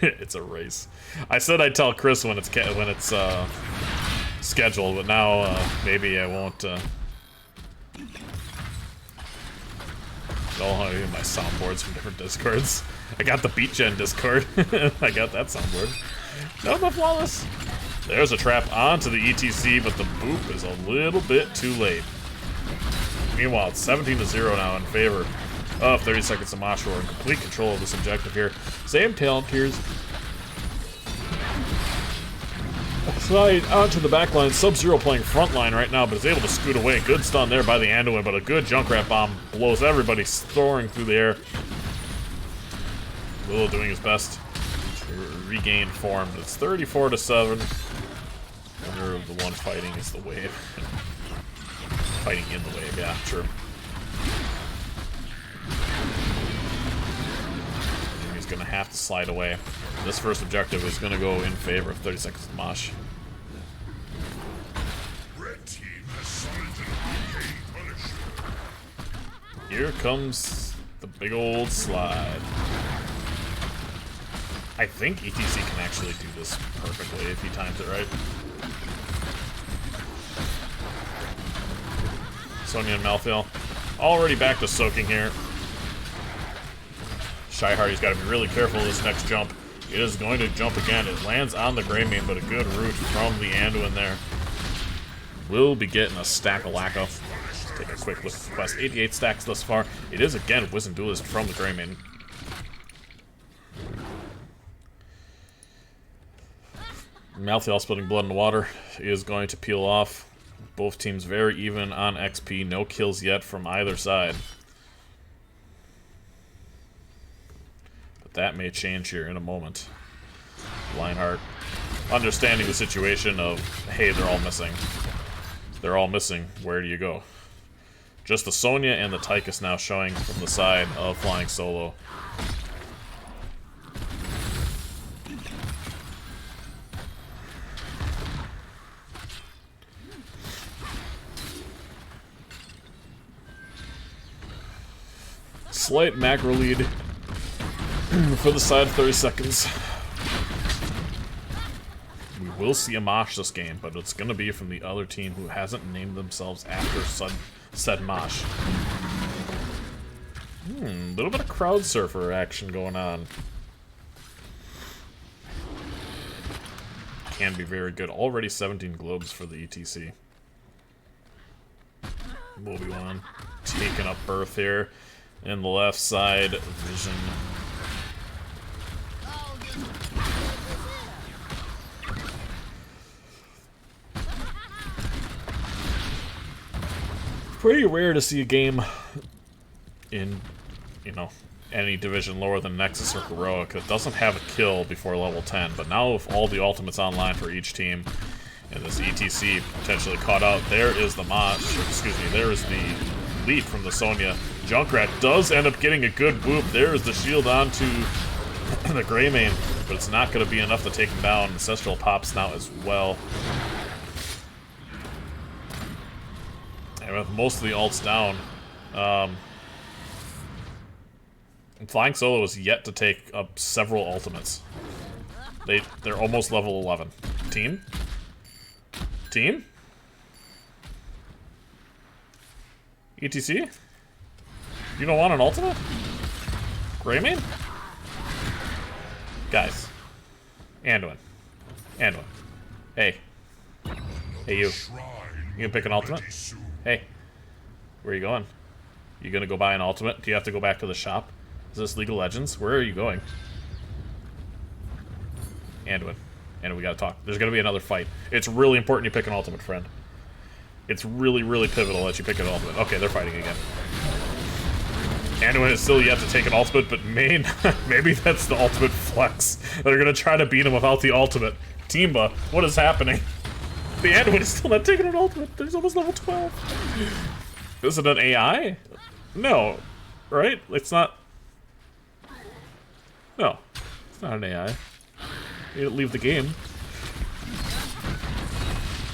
It's a race. I said I'd tell Chris when it's scheduled, but now maybe I won't. Oh, I get my soundboards from different discords. I got the Beat Gen Discord. I got that soundboard. No, but flawless. There's a trap onto the ETC, but the boop is a little bit too late. Meanwhile, it's 17-0 now in favor of 30 Seconds to Mosh. We're in complete control of this objective here. Same talent tiers. Slide onto the back line. Sub-Zero playing front line right now, but is able to scoot away. Good stun there by the Anduin, but a good Junkrat bomb blows everybody soaring through the air. Willow doing his best to regain form. It's 34-7. Winner of the one fighting is the wave. Fighting in the wave, yeah, true. He's gonna have to slide away. This first objective is gonna go in favor of 30 Seconds to Mosh. Here comes the big old slide. I think ETC can actually do this perfectly if he times it right. Sonya and Malthael already back to soaking here. Shyhardy's got to be really careful of this next jump. It is going to jump again. It lands on the Greymane, but a good root from the Anduin there. We'll be getting a stack of Lacko. Let's take a quick look at the quest. 88 stacks thus far. It is again Wizened Duelist from the Greymane. Malthael splitting blood in the water is going to peel off. Both teams very even on XP. No kills yet from either side. But that may change here in a moment. Lionheart understanding the situation of, hey, they're all missing. They're all missing. Where do you go? Just the Sonya and the Tychus now showing from the side of Flying Solo. Slight macro lead for the side of 30 seconds. We will see a Mosh this game, but it's going to be from the other team who hasn't named themselves after said Mosh. A little bit of crowd surfer action going on. Can be very good. Already 17 globes for the ETC. Obi-Wan taking up Birth here. In the left side, Vision. Pretty rare to see a game in, any division lower than Nexus or Heroic that doesn't have a kill before level 10. But now with all the ultimates online for each team, and this ETC potentially caught out, there is the Mosh, there is the lead from the Sonya. Junkrat does end up getting a good boop. There is the shield onto the Greymane, but it's not going to be enough to take him down. Ancestral pops now as well. And with most of the ults down, Flying Solo is yet to take up several ultimates. They're almost level 11. Team? Team? ETC? You don't want an ultimate? Greymane? Guys. Anduin. Hey. Hey, you. You gonna pick an ultimate? Hey. Where are you going? You gonna go buy an ultimate? Do you have to go back to the shop? Is this League of Legends? Where are you going? Anduin. We gotta talk. There's gonna be another fight. It's really important you pick an ultimate, friend. It's really, really pivotal that you pick an ultimate. Okay, they're fighting again. Anduin is still yet to take an ultimate, but maybe that's the ultimate flex. They're gonna try to beat him without the ultimate. Timba, what is happening? The Anduin is still not taking an ultimate. He's almost level 12. Is it an AI? No. Right? It's not... No. It's not an AI. He didn't leave the game.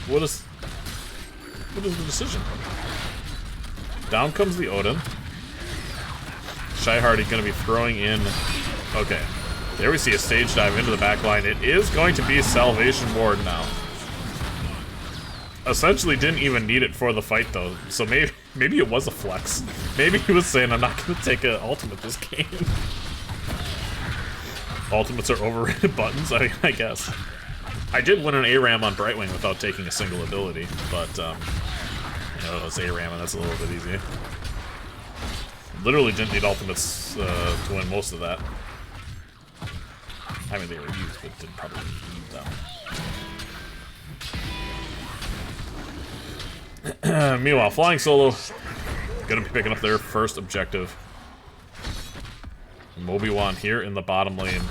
What is the decision? Down comes the Odin. Shyhardy gonna be throwing in... Okay. There we see a stage dive into the back line. It is going to be a Salvation Ward now. Essentially didn't even need it for the fight, though. So Maybe it was a flex. Maybe he was saying, I'm not going to take an ultimate this game. Ultimates are overrated buttons, I guess. I did win an ARAM on Brightwing without taking a single ability, but, you know, it was ARAM and that's a little bit easy. Literally didn't need ultimates to win most of that. I mean, they were used, but didn't probably need them. Meanwhile, Flying Solo gonna be picking up their first objective. Moby-Wan here in the bottom lane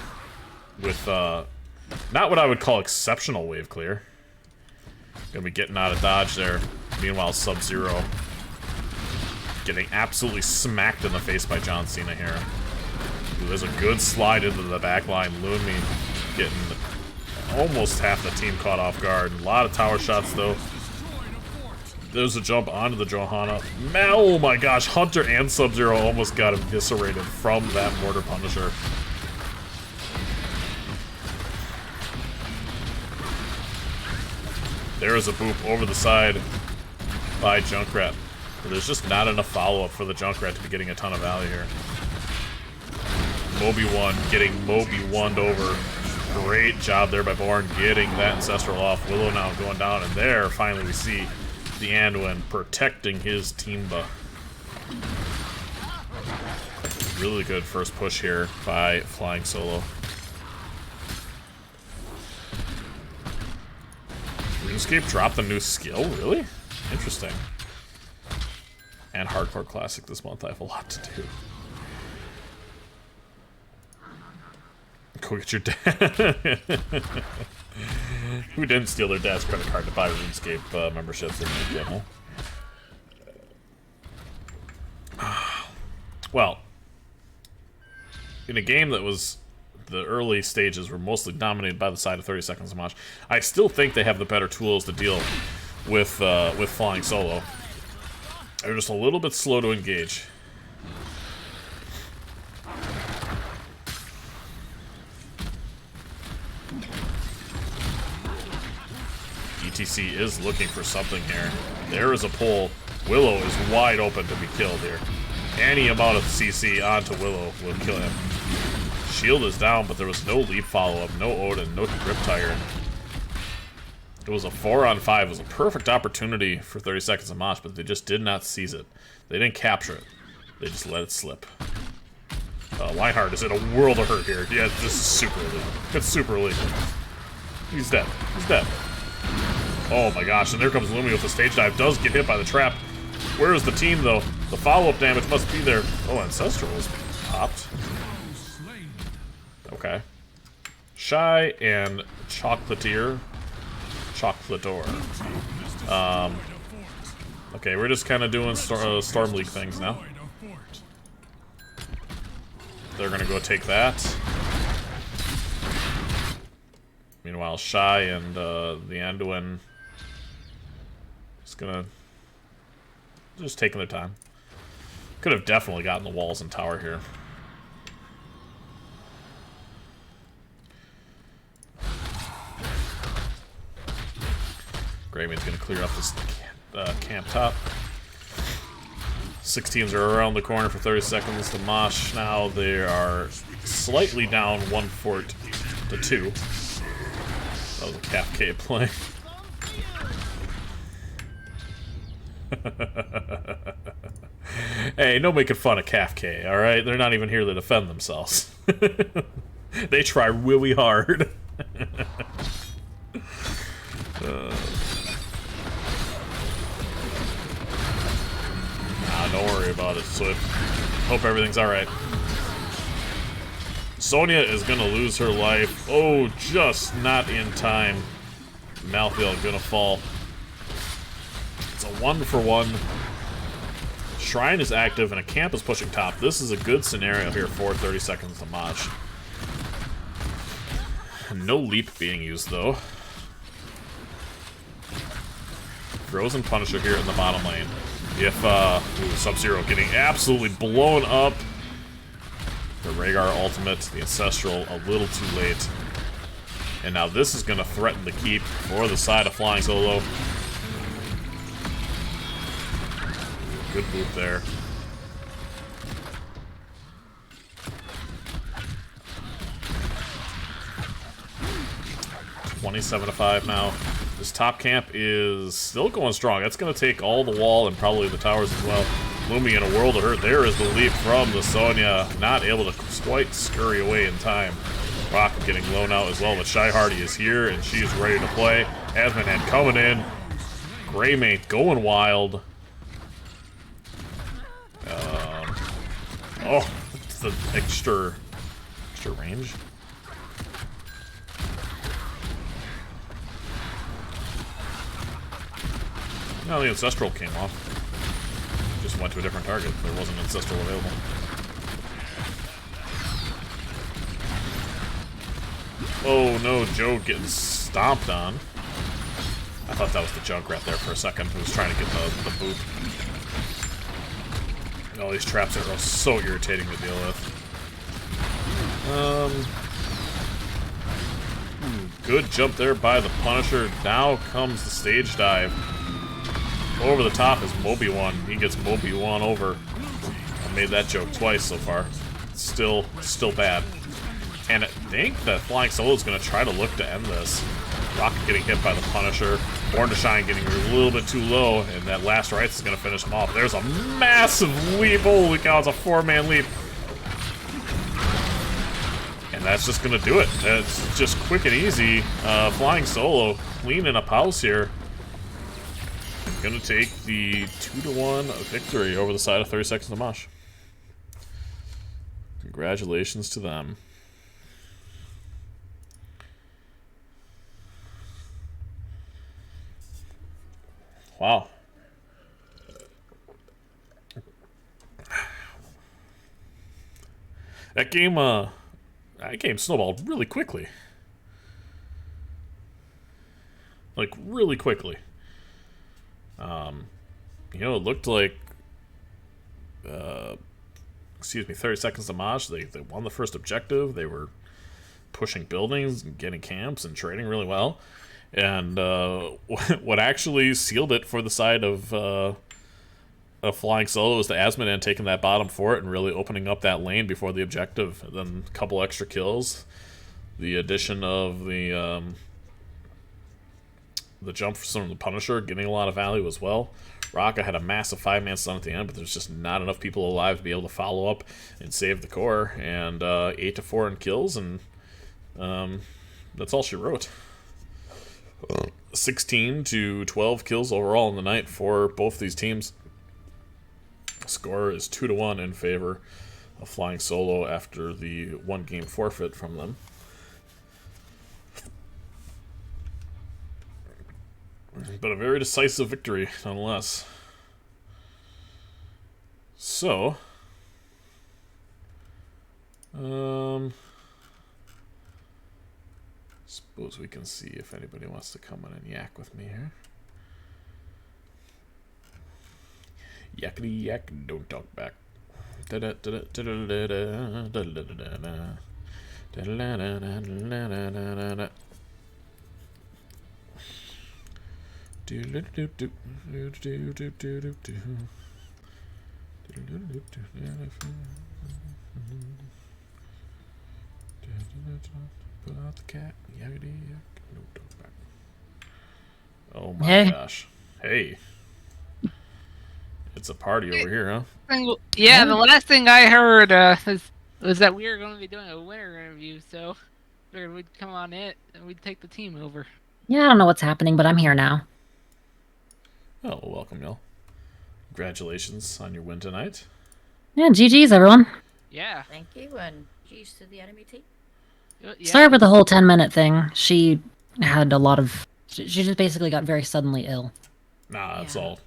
with not what I would call exceptional wave clear. Gonna be getting out of dodge there. Meanwhile, Sub-Zero getting absolutely smacked in the face by John Cena here. Ooh, there's a good slide into the back line. Lumi getting almost half the team caught off guard. A lot of tower shots though. There's a jump onto the Johanna. Oh my gosh, Hunter and Sub-Zero almost got eviscerated from that Mortar Punisher. There is a boop over the side by Junkrat. But there's just not enough follow-up for the Junkrat to be getting a ton of value here. Moby-Wan getting Moby-Wan'd over. Great job there by Born getting that Ancestral off. Willow now going down, and there finally we see the Anduin protecting his Teamba. Really good first push here by Flying Solo. RuneScape dropped a new skill? Really? Interesting. And Hardcore Classic this month. I have a lot to do. Go get your dad. Who didn't steal their dad's credit card to buy RuneScape memberships in the game, huh? Well, in a game that was... the early stages were mostly dominated by the side of 30 Seconds to Mosh, I still think they have the better tools to deal with Flying Solo. They're just a little bit slow to engage. ETC is looking for something here. There is a pull. Willow is wide open to be killed here. Any amount of CC onto Willow will kill him. Shield is down, but there was no leap follow-up, no Odin, no Riptire. It was a 4-on-5. It was a perfect opportunity for 30 Seconds of Mosh, but they just did not seize it. They didn't capture it. They just let it slip. Lionheart is in a world of hurt here. Yeah, this is super illegal. It's super illegal. He's dead. He's dead. Oh my gosh, and there comes Lumi with the stage dive. Does get hit by the trap. Where is the team, though? The follow-up damage must be there. Oh, Ancestral was popped. Okay. Shy and Chocolatier. Chocolator. Okay, we're just kind of doing Storm League things now. They're gonna go take that. Meanwhile, Shy and the Anduin just taking their time. Could have definitely gotten the walls and tower here. Grayman's gonna clear off this camp top. 6 teams are around the corner for 30 seconds. The Mosh now, they are slightly down 1 fort to 2. That was a Calf K play. Hey, no making fun of Calf K, alright? They're not even here to defend themselves. They try really hard. Don't worry about it, Swift. Hope everything's alright. Sonya is gonna lose her life. Oh, just not in time. Malthael gonna fall. It's a 1-for-1. Shrine is active and a camp is pushing top. This is a good scenario here for 30 seconds to Mosh. No leap being used, though. Frozen Punisher here in the bottom lane. If, Sub-Zero getting absolutely blown up. The Rhaegar ultimate, the Ancestral, a little too late. And now this is going to threaten the keep for the side of Flying Solo. Good boot there. $27-5 now. This top camp is still going strong. That's going to take all the wall and probably the towers as well. Lumi in a world of hurt. There is the leap from the Sonya. Not able to quite scurry away in time. Rocket getting blown out as well, but Shy Hardy is here and she is ready to play. Asmonand coming in. Greymate going wild. Oh, it's the extra range. No, the Ancestral came off. Just went to a different target. There wasn't Ancestral available. Oh no, Joe getting stomped on. I thought that was the Junkrat there for a second. Who was trying to get the boot. And all these traps are so irritating to deal with. Good jump there by the Punisher. Now comes the stage dive. Over the top is Moby-1. He gets Moby-1 over. I made that joke twice so far. Still bad. And I think that Flying Solo is going to try to look to end this. Rocket getting hit by the Punisher. Born to Shine getting a little bit too low, and that last rights is going to finish him off. There's a massive leap. Holy cow, it's a 4-man leap. And that's just going to do it. It's just quick and easy. Flying Solo cleaning up house here. Going to take the 2-1 victory over the side of 30 Seconds to Mosh. Congratulations to them. Wow. That game snowballed really quickly. Like, really quickly. You know, it looked like, 30 Seconds to Mosh, they won the first objective. They were pushing buildings and getting camps and trading really well. And what actually sealed it for the side of Flying Solo was the Asmonand taking that bottom fort and really opening up that lane before the objective. And then a couple extra kills. The addition of the jump from the Punisher getting a lot of value as well. Raka had a massive 5-man stun at the end, but there's just not enough people alive to be able to follow up and save the core. And 8-4 in kills, and that's all she wrote. 16 to 12 kills overall in the night for both these teams. Score is 2-1 in favor of Flying Solo after the 1-game forfeit from them. But a very decisive victory, nonetheless. So, suppose we can see if anybody wants to come in and yak with me here. Yakety yak, don't talk back. Oh my gosh. Hey. It's a party over here, huh? Yeah, the last thing I heard was that we were going to be doing a winter interview, so figured we'd come on it and we'd take the team over. Yeah, I don't know what's happening, but I'm here now. Oh, well, welcome, y'all. Congratulations on your win tonight. Yeah, GG's, everyone. Yeah. Thank you, and GG's to the enemy team. Yeah. Sorry for the whole 10-minute thing. She had a lot of... She just basically got very suddenly ill. Nah, it's all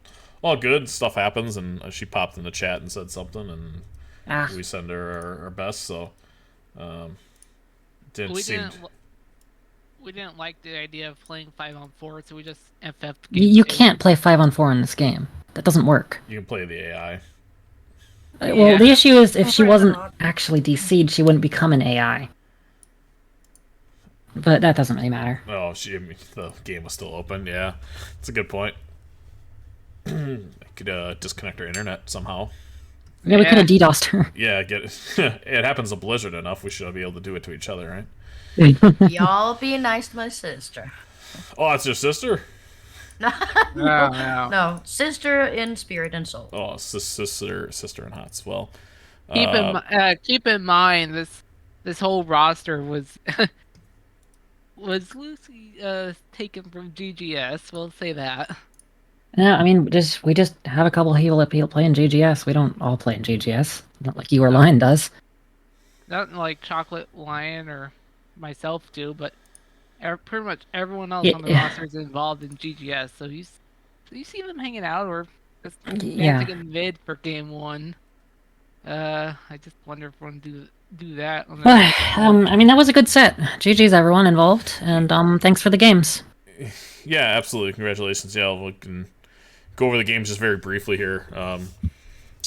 good. Stuff happens, and she popped in the chat and said something, and we send her our best, so... We didn't like the idea of playing 5-on-4, so we just FF'd. You can't play 5-on-4 in this game. That doesn't work. You can play the AI. Well, the issue is if she wasn't actually DC'd, she wouldn't become an AI. But that doesn't really matter. Oh, the game was still open, yeah. It's a good point. could disconnect our internet somehow. Yeah, we could have DDoSed her. Yeah, it happens to Blizzard enough. We should be able to do it to each other, right? Y'all be nice to my sister. Oh, that's your sister? No, no. no, sister in spirit and soul. Oh, sister in hots. Well, Keep in mind this whole roster was was loosely taken from GGS. We'll say that. Yeah, I mean, we just have a couple of people that play in GGS. We don't all play in GGS. Not like you or Lion does. Not like Chocolate Lion or myself do, but pretty much everyone else on the Yeah. roster is involved in GGS. So you see them hanging out or just Yeah. dancing in mid for game 1. I just wonder if we're gonna do that. On the I mean, that was a good set. GG's everyone involved, and thanks for the games. Yeah, absolutely. Congratulations. Yeah, we can go over the games just very briefly here.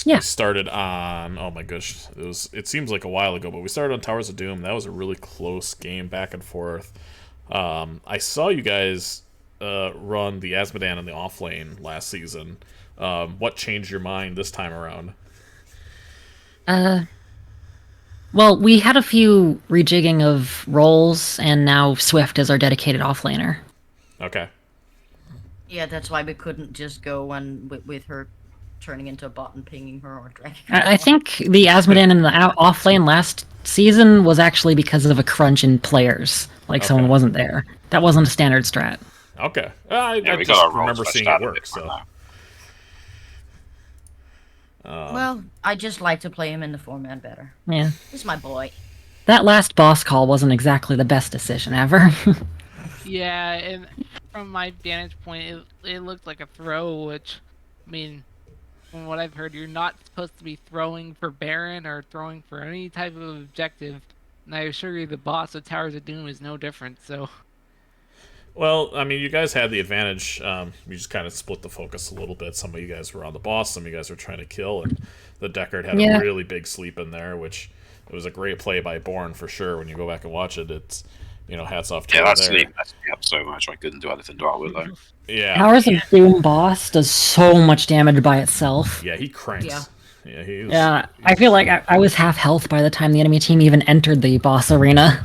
Yeah. We started on, oh my gosh, it seems like a while ago, but we started on Towers of Doom. That was a really close game, back and forth. I saw you guys run the Asmodan in the off lane last season. What changed your mind this time around? Well, we had a few rejigging of roles, and now Swift is our dedicated offlaner. Okay. Yeah, that's why we couldn't just go on with her turning into a bot and pinging her or dragging her. I think the Asmodan in the offlane last season was actually because of a crunch in players. Like someone wasn't there. That wasn't a standard strat. Okay. I we just got our roles remember fleshed seeing out it a work, bit so. more now. Well, I just like to play him in the 4-man better. Yeah. He's my boy. That last boss call wasn't exactly the best decision ever. Yeah, and from my vantage point, it looked like a throw, which, I mean, from what I've heard, you're not supposed to be throwing for Baron or throwing for any type of objective. And I assure you, the boss of Towers of Doom is no different, so... Well, I mean, you guys had the advantage. You just kind of split the focus a little bit. Some of you guys were on the boss, some of you guys were trying to kill, and the Deckard had a really big sleep in there, which it was a great play by Born for sure. When you go back and watch it, it's, hats off to you Yeah, that there. sleep messed me up so much I couldn't do anything to it with though. Yeah. Towers of Doom boss does so much damage by itself. Yeah, he cranks. Yeah. Yeah, I feel like I was half health by the time the enemy team even entered the boss arena.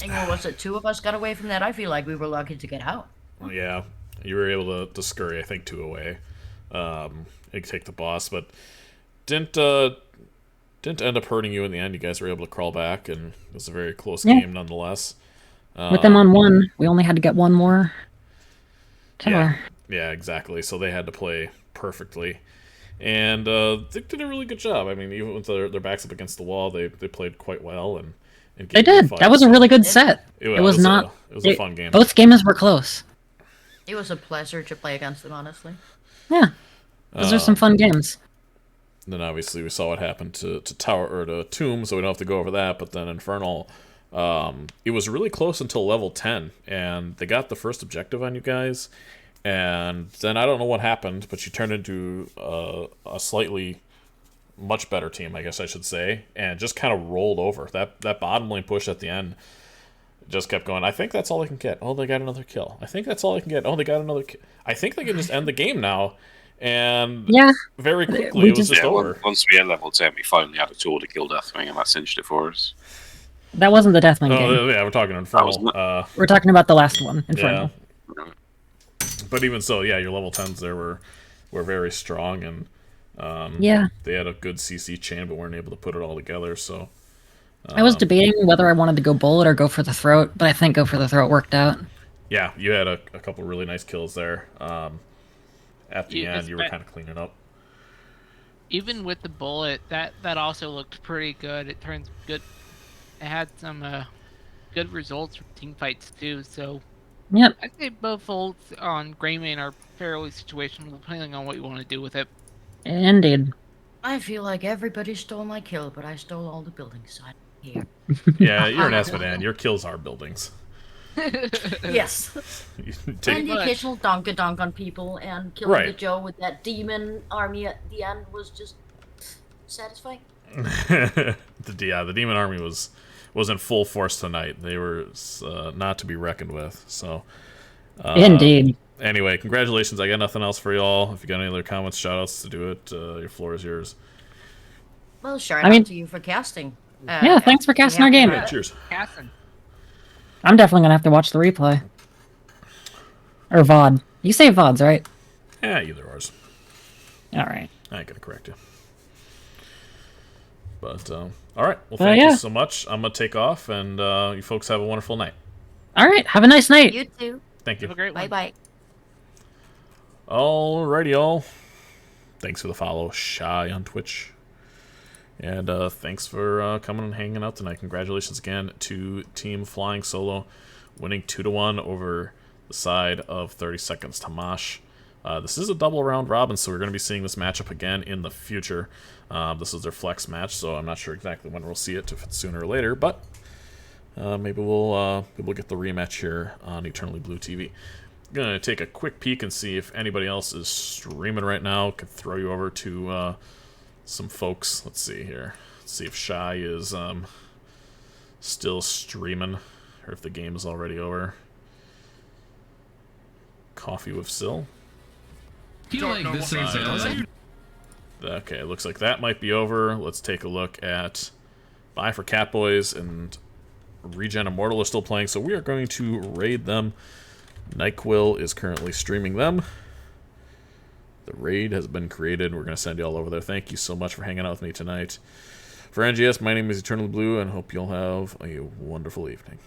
And what was it? 2 of us got away from that. I feel like we were lucky to get out. Yeah, you were able to scurry, I think, 2 away. You take the boss, but didn't end up hurting you in the end. You guys were able to crawl back, and it was a very close game nonetheless. With them on 1, we only had to get 1 more tower. Yeah, exactly. So they had to play perfectly. And they did a really good job. I mean, even with their backs up against the wall, they played quite well. And they did. That was a really good set. It was not. It was a fun game. Both games were close. It was a pleasure to play against them, honestly. Yeah, those are some fun games. Then obviously we saw what happened to Tomb, so we don't have to go over that. But then Infernal, it was really close until level 10, and they got the first objective on you guys. And then I don't know what happened, but you turned into a slightly much better team, I guess I should say, and just kind of rolled over. That bottom lane push at the end just kept going. I think that's all they can get. Oh, they got another kill. I think that's all they can get. Oh, they got another kill. I think they can just end the game now. And very quickly, it was just over. Once we hit level 10, we finally had a tool to kill Deathwing, and that cinched it for us. That wasn't the Deathwing game. Yeah, we're talking Infernal. We're talking about the last one, Infernal. Yeah. But even so, yeah, your level 10s there were very strong, and they had a good CC chain, but weren't able to put it all together. So I was debating whether I wanted to go bullet or go for the throat, but I think go for the throat worked out. Yeah, you had a couple really nice kills there. At the end, you were kind of cleaning up. Even with the bullet, that also looked pretty good. It turns good. It had some good results from team fights too. So yep, I'd say both ults on Greymane are fairly situational, depending on what you want to do with it. Indeed. I feel like everybody stole my kill, but I stole all the buildings. I'm here. Yeah, you're an Asmodan. Your kills are buildings. Yes. And the occasional donk on people, and killing the Joe with that demon army at the end was just satisfying. The demon army was in full force tonight. They were not to be reckoned with. So indeed. Anyway, congratulations. I got nothing else for y'all. If you got any other comments, shout outs to do it, your floor is yours. Well, shout out to you for casting. Yeah, thanks for casting our game. Yeah, cheers. Casting. I'm definitely gonna have to watch the replay. Or VOD. You say VODs, right? Yeah, either ours. Alright. I ain't gonna correct you. But, alright. Well, thank you so much. I'm gonna take off, and you folks have a wonderful night. Alright, have a nice night. You too. Thank you. Have a great one. Bye-bye. Alrighty, y'all. Thanks for the follow, Shy on Twitch. And thanks for coming and hanging out tonight. Congratulations again to Team Flying Solo, winning 2-1 over the side of 30 Seconds to Mosh. This is a double round robin, so we're going to be seeing this matchup again in the future. This is their flex match, so I'm not sure exactly when we'll see it, if it's sooner or later, but maybe we'll get the rematch here on Eternally Blue TV. I'm going to take a quick peek and see if anybody else is streaming right now. Could throw you over to some folks. Let's see here. Let's see if Shy is still streaming, or if the game is already over. Coffee with Syl. Feel like this is okay, looks like that might be over. Let's take a look at Bye for Catboys and Regen Immortal are still playing, so we are going to raid them. NyQuil is currently streaming them. The raid has been created. We're going to send you all over there. Thank you so much for hanging out with me tonight. For NGS, my name is Eternally Blue, and hope you'll have a wonderful evening.